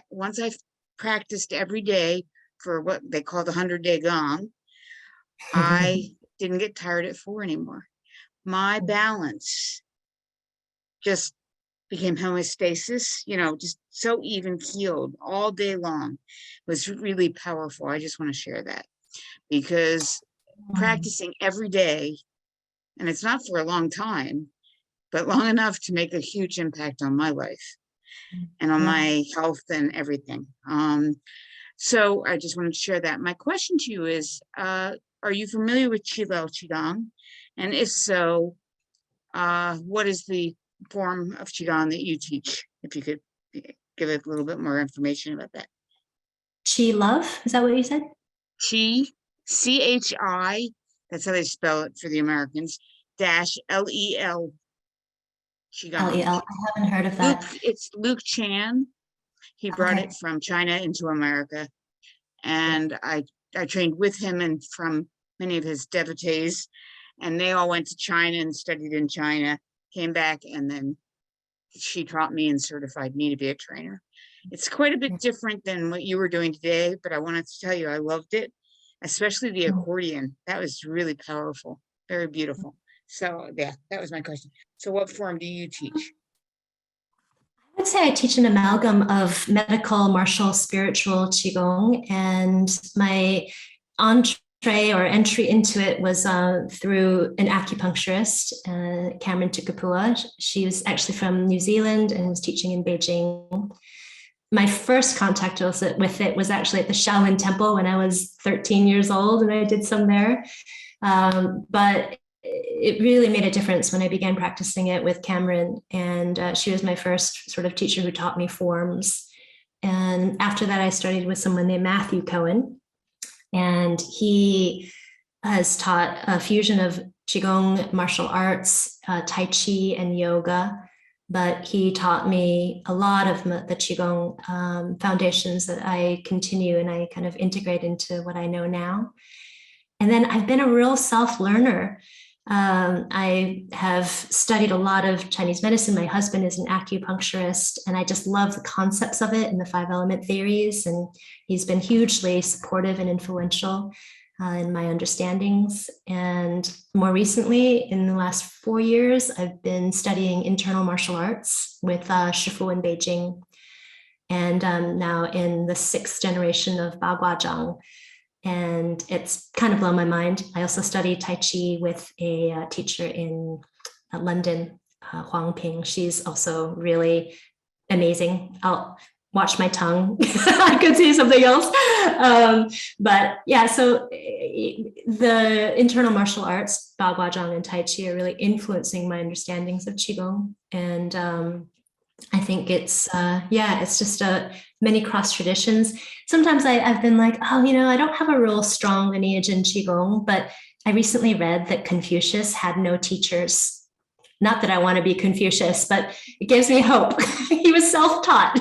Once I practiced every day for what they call the 100-day gong, I didn't get tired at 4 anymore. My balance just became homeostasis, just so even keeled all day long. It was really powerful. I just want to share that, because practicing every day, and it's not for a long time, but long enough to make a huge impact on my life and on my health and everything. So I just wanted to share that. My question to you is, are you familiar with qigong? And if so, what is the form of qigong that you teach? If you could give a little bit more information about that. Chi love, is that what you said? Chi, C-H-I, that's how they spell it for the Americans, -L-E-L, qigong. L-E-L, I haven't heard of that. It's Luke Chan. He brought it from China into America. And I trained with him and from many of his devotees, and they all went to China and studied in China, came back, and then she taught me and certified me to be a trainer. It's quite a bit different than what you were doing today, but I wanted to tell you I loved it, especially the accordion. That was really powerful, very beautiful. So yeah, that was my question. So what form do you teach? I would say I teach an amalgam of medical, martial, spiritual qigong, and my entry into it was through an acupuncturist, Cameron Tukapua. She was actually from New Zealand and was teaching in Beijing. My first contact with it was actually at the Shaolin Temple when I was 13 years old, and I did some there. But it really made a difference when I began practicing it with Cameron, and she was my first sort of teacher who taught me forms. And after that, I studied with someone named Matthew Cohen, and he has taught a fusion of qigong, martial arts, tai chi, and yoga. But he taught me a lot of the qigong foundations that I continue and I kind of integrate into what I know now. And then I've been a real self-learner. I have studied a lot of Chinese medicine. My husband is an acupuncturist, and I just love the concepts of it and the five element theories. And he's been hugely supportive and influential in my understandings. And more recently, in the last 4 years, I've been studying internal martial arts with Shifu in Beijing. And now in the 6th generation of Baguazhang. And it's kind of blown my mind. I also study Tai Chi with a teacher in London, Huang Ping. She's also really amazing. I'll watch my tongue. I could say something else. But yeah, so the internal martial arts, Baguazhang and Tai Chi, are really influencing my understandings of Qigong. And I think it's just many cross traditions. Sometimes I've been like, oh, I don't have a real strong lineage in Qigong, but I recently read that Confucius had no teachers. Not that I want to be Confucius, but it gives me hope. He was self-taught,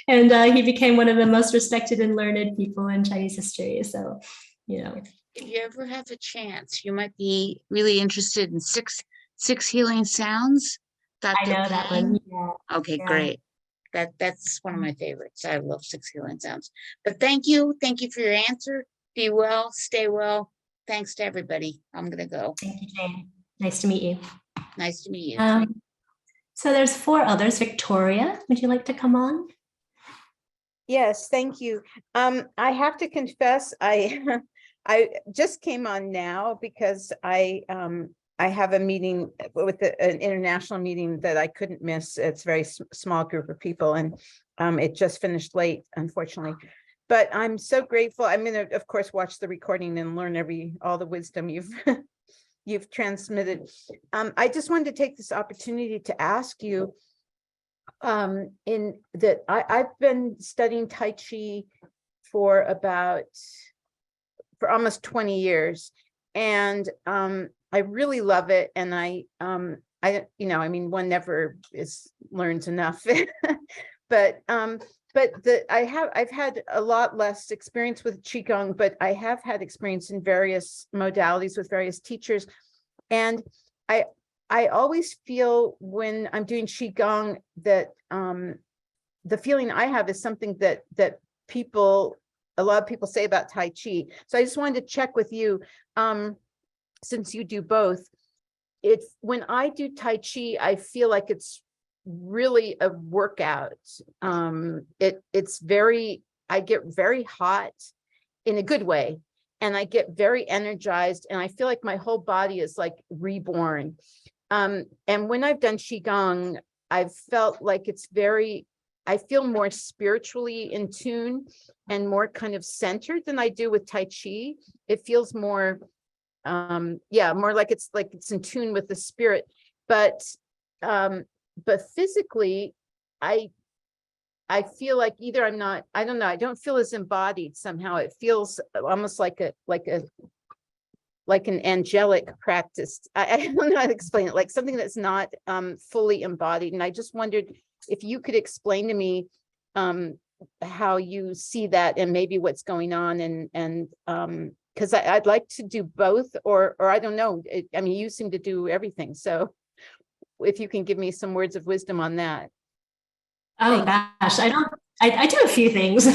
and he became one of the most respected and learned people in Chinese history. So, If you ever have a chance, you might be really interested in six healing sounds. I know that one. Yeah. Okay, Yeah. great. That's one of my favorites. I love 6 healing sounds. But thank you for your answer. Be well, stay well. Thanks to everybody. I'm gonna go. Thank you, Jane. Nice to meet you. Nice to meet you. So there's 4 others. Victoria, would you like to come on? Yes, thank you. I have to confess, I I just came on now because I have a meeting with an international meeting that I couldn't miss. It's a very small group of people, and it just finished late, unfortunately. But I'm so grateful. I'm going to, of course, watch the recording and learn all the wisdom you've you've transmitted. I just wanted to take this opportunity to ask you, in that I've been studying Tai Chi for almost 20 years, and I really love it. And one never learns enough, but I've had a lot less experience with Qigong, but I have had experience in various modalities with various teachers. And I always feel when I'm doing Qigong that the feeling I have is something that a lot of people say about Tai Chi. So I just wanted to check with you, since you do both. When I do Tai Chi, I feel like it's really a workout. I get very hot in a good way, and I get very energized, and I feel like my whole body is like reborn. And when I've done Qigong, I've felt like I feel more spiritually in tune and more kind of centered than I do with Tai Chi. It feels more, more like it's in tune with the spirit. But physically, I feel like either I don't know, I don't feel as embodied somehow. It feels almost like an angelic practice. I don't know how to explain it, like something that's not fully embodied. And I just wondered if you could explain to me how you see that and maybe what's going on, and because I'd like to do both, or I don't know. You seem to do everything. So if you can give me some words of wisdom on that. Oh gosh, I do a few things.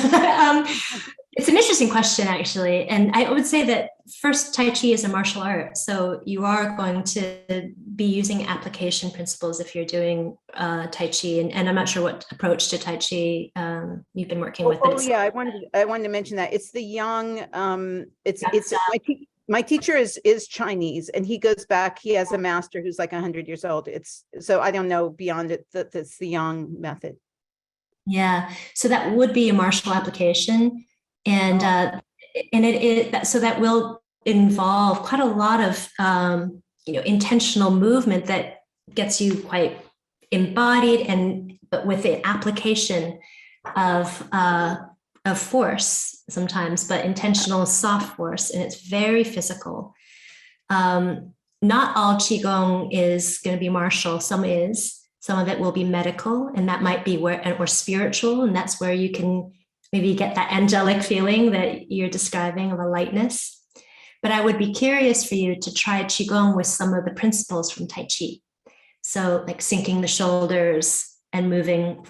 It's an interesting question, actually. And I would say that first, Tai Chi is a martial art. So you are going to be using application principles if you're doing Tai Chi. And I'm not sure what approach to Tai Chi you've been working with. But I wanted to mention that it's the yang. My teacher is Chinese, and he goes back. He has a master who's like 100 years old. So I don't know beyond it that's the yang method. Yeah, so that would be a martial application, and so that will involve quite a lot of intentional movement that gets you quite embodied, but with the application of of force sometimes, but intentional soft force, and it's very physical. Not all qigong is going to be martial. Some is. Some of it will be medical, and that might be or spiritual, and that's where you can maybe get that angelic feeling that you're describing of a lightness. But I would be curious for you to try qigong with some of the principles from Tai Chi. So like sinking the shoulders and moving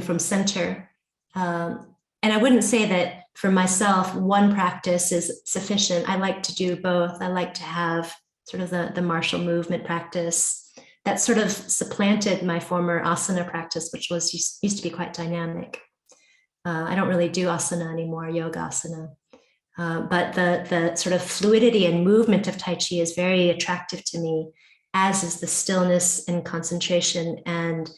from center. And I wouldn't say that for myself, one practice is sufficient. I like to do both. I like to have sort of the martial movement practice that sort of supplanted my former asana practice, which used to be quite dynamic. I don't really do asana anymore, yoga asana. But the sort of fluidity and movement of Tai Chi is very attractive to me, as is the stillness and concentration and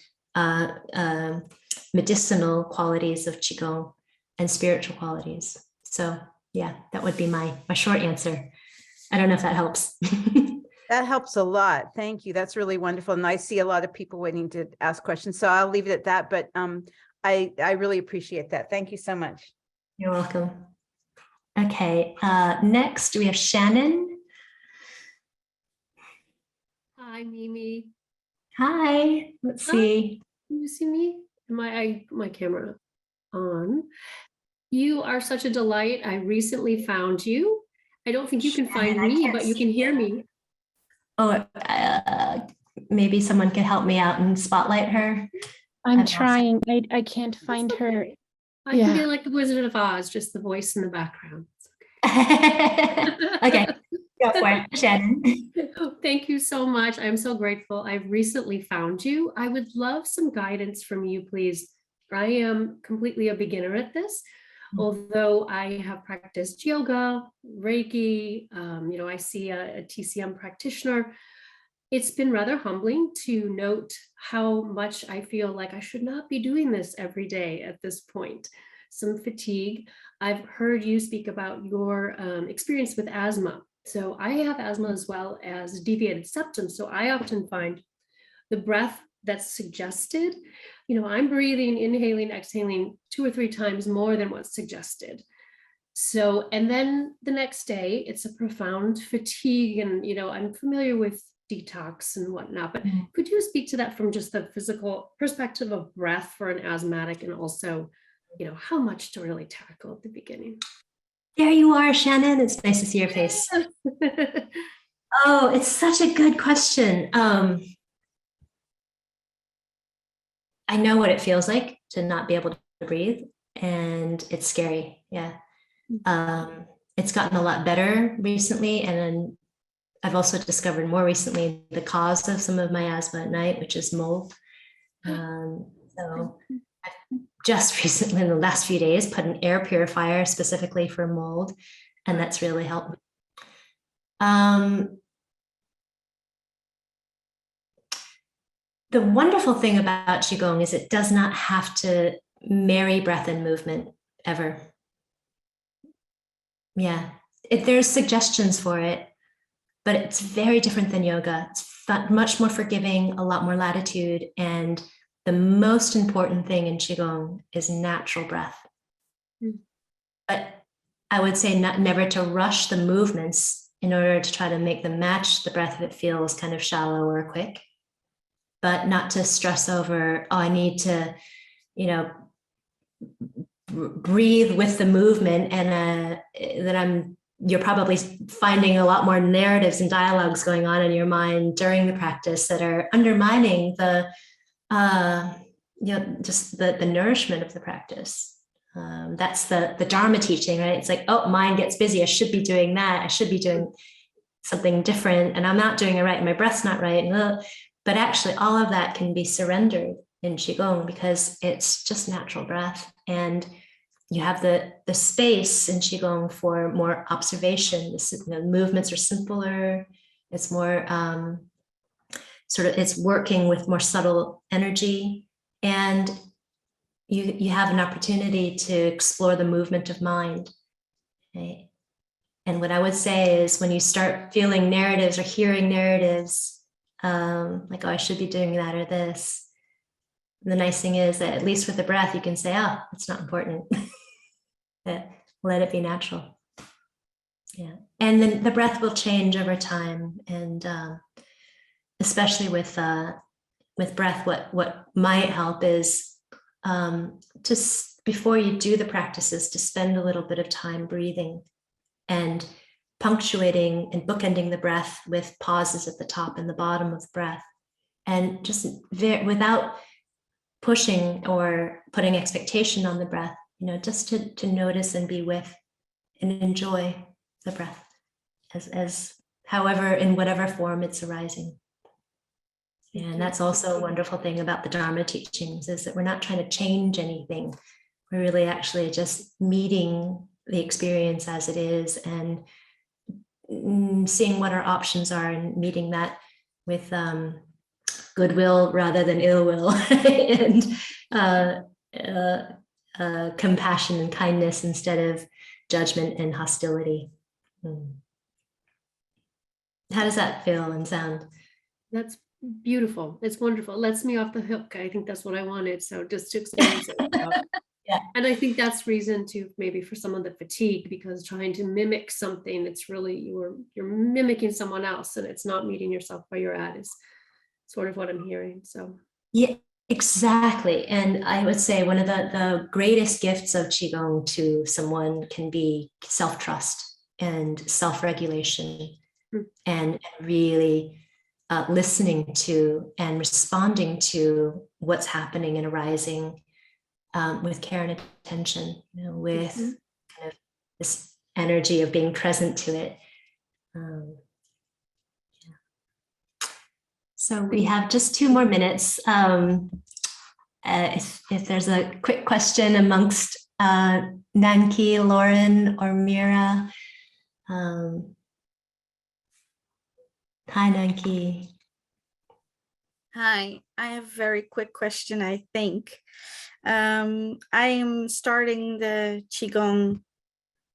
medicinal qualities of qigong and spiritual qualities. So yeah, that would be my short answer. I don't know if that helps. That helps a lot. Thank you. That's really wonderful. And I see a lot of people waiting to ask questions, so I'll leave it at that. But I really appreciate that. Thank you so much. You're welcome. Okay, next we have Shannon. Hi, Mimi. Hi, let's Hi. see. Can you see me? Am I put my camera on? You are such a delight. I recently found you. I don't think you can find Shannon, I me, can't but you see can hear you. me. Oh, maybe someone could help me out and spotlight her. I'm I've lost- trying. I can't find her. Okay. I can be Yeah. like the Wizard of Oz, just the voice in the background. Okay, go for it, Shannon. Thank you so much. I'm so grateful. I've recently found you. I would love some guidance from you, please. I am completely a beginner at this, although I have practiced yoga, Reiki. I see a TCM practitioner. It's been rather humbling to note how much I feel like I should not be doing this every day at this point. Some fatigue. I've heard you speak about your experience with asthma. So I have asthma as well as deviated septum. So I often find the breath that's suggested, I'm breathing, inhaling, exhaling 2 or 3 times more than what's suggested. So, and then the next day, it's a profound fatigue, and, I'm familiar with detox and whatnot, but could you speak to that from just the physical perspective of breath for an asthmatic, and also, how much to really tackle at the beginning? There you are, Shannon. It's nice to see your face. Oh, it's such a good question. I know what it feels like to not be able to breathe, and it's scary. Yeah. It's gotten a lot better recently, and then I've also discovered more recently the cause of some of my asthma at night, which is mold. So I've just recently, in the last few days, put an air purifier specifically for mold, and that's really helped me. The wonderful thing about qigong is it does not have to marry breath and movement ever. Yeah, there's suggestions for it, but it's very different than yoga. It's much more forgiving, a lot more latitude, and the most important thing in qigong is natural breath. But I would say never to rush the movements in order to try to make them match the breath if it feels kind of shallow or quick, but not to stress over, I need to, breathe with the movement, and you're probably finding a lot more narratives and dialogues going on in your mind during the practice that are undermining the just the nourishment of the practice. That's the Dharma teaching, right? It's like, oh, mind gets busy. I should be doing that. I should be doing something different, and I'm not doing it right, and my breath's not right. But actually, all of that can be surrendered in qigong because it's just natural breath, and you have the space in qigong for more observation. The movements are simpler. It's more it's working with more subtle energy, and you have an opportunity to explore the movement of mind. Okay? And what I would say is, when you start feeling narratives or hearing narratives, like, oh, I should be doing that or this, the nice thing is that at least with the breath, you can say, oh, it's not important. Let it be natural. Yeah. And then the breath will change over time. And especially with breath, what might help is just before you do the practices, to spend a little bit of time breathing and punctuating and bookending the breath with pauses at the top and the bottom of the breath. And just without pushing or putting expectation on the breath, just to notice and be with and enjoy the breath as however, in whatever form it's arising. And that's also a wonderful thing about the Dharma teachings, is that we're not trying to change anything. We're really actually just meeting the experience as it is and seeing what our options are and meeting that with goodwill rather than ill will, and compassion and kindness instead of judgment and hostility. How does that feel and sound? That's beautiful. It's wonderful. It lets me off the hook. I think that's what I wanted. So just to experience it. Yeah. And I think that's reason to maybe for some of the fatigue, because trying to mimic something, it's really you're mimicking someone else and it's not meeting yourself where you're at, is sort of what I'm hearing. So yeah, exactly. And I would say one of the greatest gifts of qigong to someone can be self-trust and self-regulation, and really listening to and responding to what's happening and arising with care and attention, with kind of this energy of being present to it. So we have just 2 more minutes. If there's a quick question amongst Nanki, Lauren, or Mira. Hi, Nanki. Hi, I have a very quick question, I think. I am starting the qigong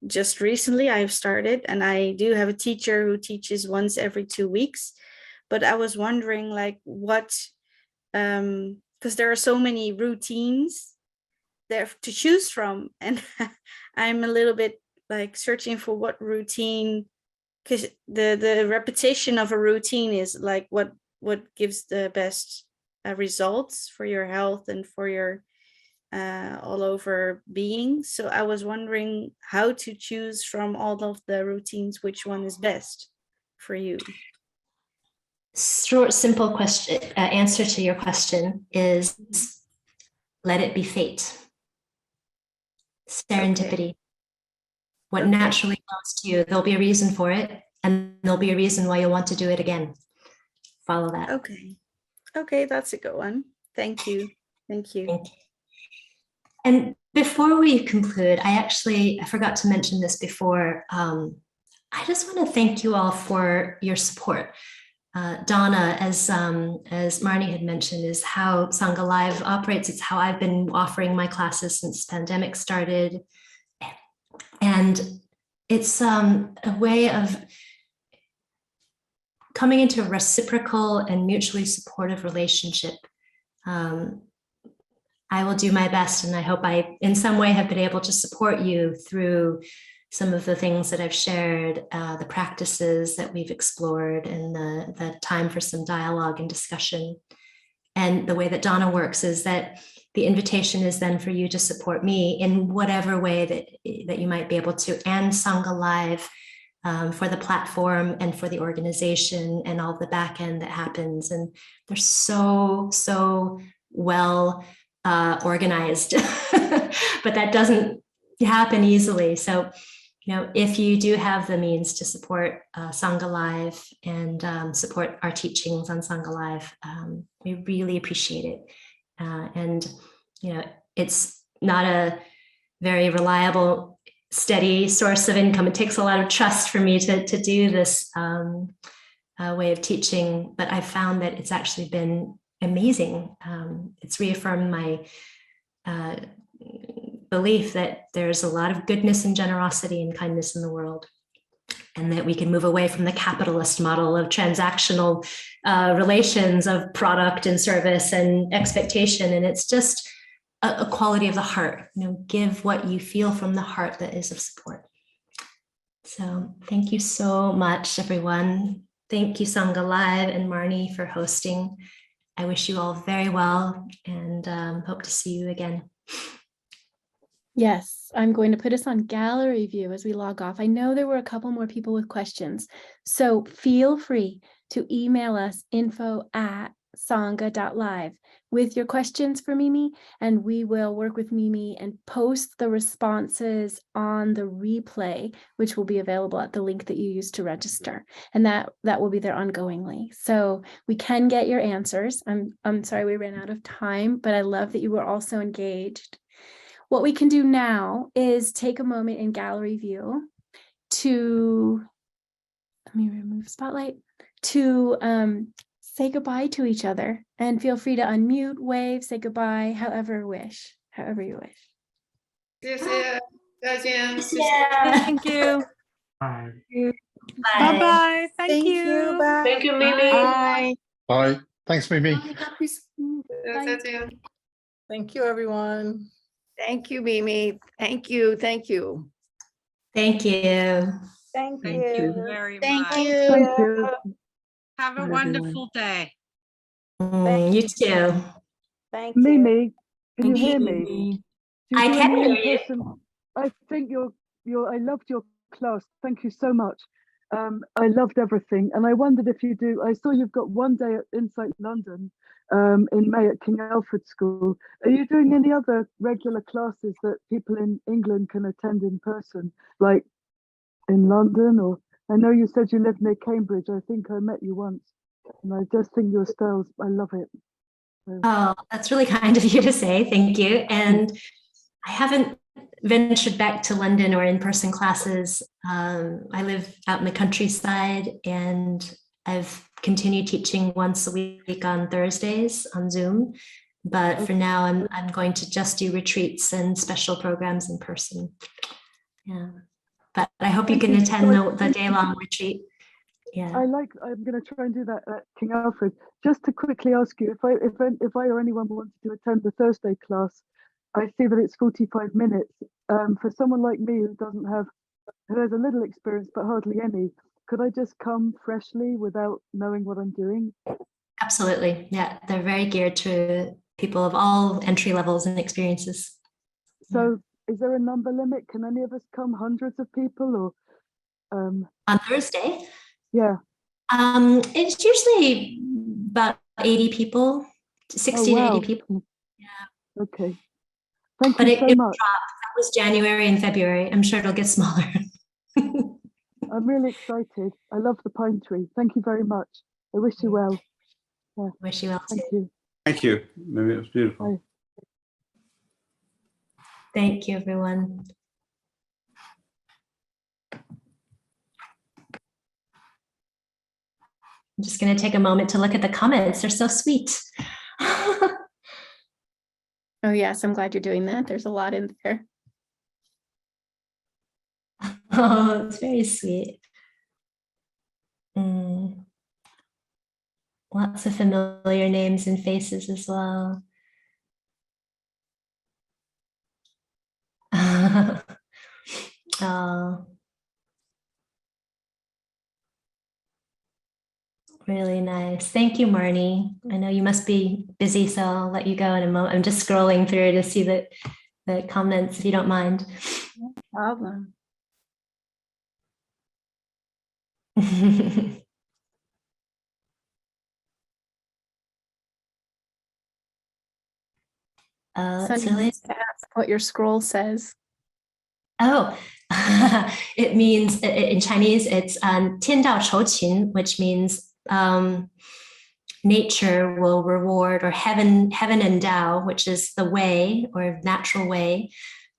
just recently. I've started, and I do have a teacher who teaches once every 2 weeks. But I was wondering, like, what, because there are so many routines there to choose from, and I'm a little bit like searching for what routine, because the repetition of a routine is like what gives the best results for your health and for your all over being. So I was wondering how to choose from all of the routines, which one is best for you. Short, simple question. Answer to your question is, let it be fate, serendipity. Okay. What naturally comes to you, there'll be a reason for it, and there'll be a reason why you'll want to do it again. Follow that. Okay, that's a good one. Thank you. Thank you. And before we conclude, I forgot to mention this before. I just want to thank you all for your support. Donna, as Marnie had mentioned, is how Sangha Live operates. It's how I've been offering my classes since the pandemic started. And it's a way of coming into a reciprocal and mutually supportive relationship. I will do my best, and I hope I in some way have been able to support you through some of the things that I've shared, the practices that we've explored, and the time for some dialogue and discussion. And the way that Donna works is that the invitation is then for you to support me in whatever way that you might be able to, and Sangha Live for the platform and for the organization and all the back end that happens. And they're so well organized, but that doesn't happen easily. So, if you do have the means to support Sangha Live and support our teachings on Sangha Live, we really appreciate it. And it's not a very reliable, steady source of income. It takes a lot of trust for me to do this way of teaching, but I've found that it's actually been amazing. It's reaffirmed my belief that there's a lot of goodness and generosity and kindness in the world, and that we can move away from the capitalist model of transactional relations of product and service and expectation. And it's just a quality of the heart, give what you feel from the heart that is of support. So thank you so much, everyone. Thank you, Sangha Live and Marnie, for hosting. I wish you all very well and hope to see you again. Yes, I'm going to put us on gallery view as we log off. I know there were a couple more people with questions, so feel free to email us info@sangha.live with your questions for Mimi, and we will work with Mimi and post the responses on the replay, which will be available at the link that you used to register, and that will be there ongoingly. So we can get your answers. I'm sorry we ran out of time, but I love that you were also engaged. What we can do now is take a moment in gallery view to, let me remove spotlight, to say goodbye to each other, and feel free to unmute, wave, say goodbye, however you wish. 谢谢，再见，谢谢。 Yeah. Thank you. Bye. Bye. Bye. Thank you. Bye. Thank you, Mimi. Bye. Bye. Thanks, Mimi. Happy school. Bye. 再见。 Thank you, everyone. Thank you, Mimi. Thank you. Thank you. Thank you. Thank Thank you you. very Thank much. you. Thank you. Have a Bye, wonderful day. You too. Thank you. Mimi, can you Thank hear you. me? Do you I do can any hear you. in-person? I think I loved your class. Thank you so much. I loved everything, and I wondered if you do. I saw you've got one day at Insight London in May at King Alfred School. Are you doing any other regular classes that people in England can attend in person, like in London? Or I know you said you live near Cambridge. I think I met you once, and I just think your styles. I love it. So, Oh, that's really kind of you to say. Thank you. And I haven't ventured back to London or in-person classes. I live out in the countryside, and I've continued teaching once a week on Thursdays on Zoom. But for now, I'm going to just do retreats and special programs in person. Yeah. But I hope you can attend the day-long retreat. Yeah. I'm going to try and do that at King Alfred. Just to quickly ask you, if I or anyone wanted to attend the Thursday class, I see that it's 45 minutes. For someone like me who has a little experience but hardly any, could I just come freshly without knowing what I'm doing? Absolutely. Yeah. They're very geared to people of all entry levels and experiences. So is there a number limit? Can any of us come, hundreds of people, or On Thursday? yeah. It's usually about 80 people, 60 to 80 people. Yeah. Okay. Thank But you it so will much. drop. That was January and February. I'm sure it'll get smaller. I'm really excited. I love the pine tree. Thank you very much. I wish you well. Yeah. Wish you well Thank too. you. Thank you. Maybe it was beautiful. Bye. Thank you, everyone. I'm just going to take a moment to look at the comments. They're so sweet. Oh yes, I'm glad you're doing that. There's a lot in there. Oh, it's very sweet. Lots of familiar names and faces as well. Oh, really nice. Thank you, Marnie. I know you must be busy, so I'll let you go in a moment. I'm just scrolling through to see the comments, if you don't mind. No problem. It's Sunny really wants to ask what your scroll says. Oh, it means in Chinese, it's 天道酬勤, which means nature will reward, or heaven and Tao, which is the way or natural way,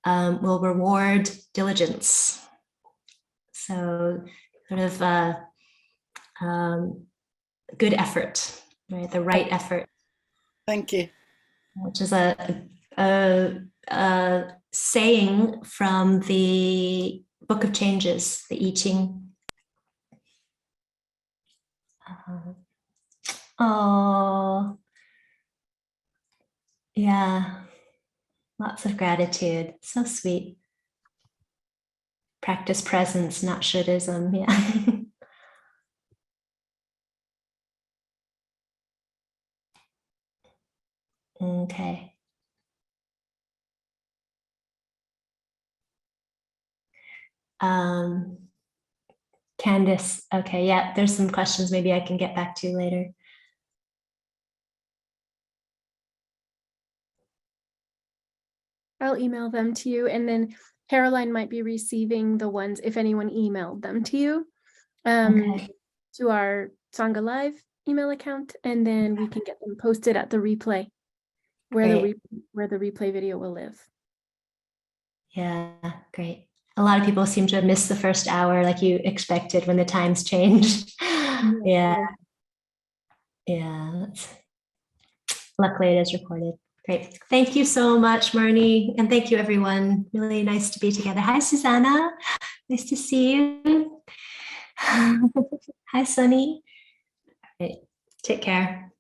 will reward diligence. So sort of good effort, right? The right effort. Thank you. Which is a saying from the Book of Changes, the I Ching. Oh, yeah. Lots of gratitude. So sweet. Practice presence, not shouldism. Yeah. Okay. Candice, okay, yeah, there's some questions maybe I can get back to later. I'll email them to you, and then Caroline might be receiving the ones if anyone emailed them to you, Okay. to our Sangha Live email account, and then we can get them posted at the replay, where Great. the replay video will live. Yeah, great. A lot of people seem to have missed the first hour like you expected when the times changed. Yeah. Yeah. Luckily it is recorded. Great. Thank you so much, Marnie. And thank you, everyone. Really nice to be together. Hi, Susanna. Nice to see you. Hi, Sunny. All right. Take care.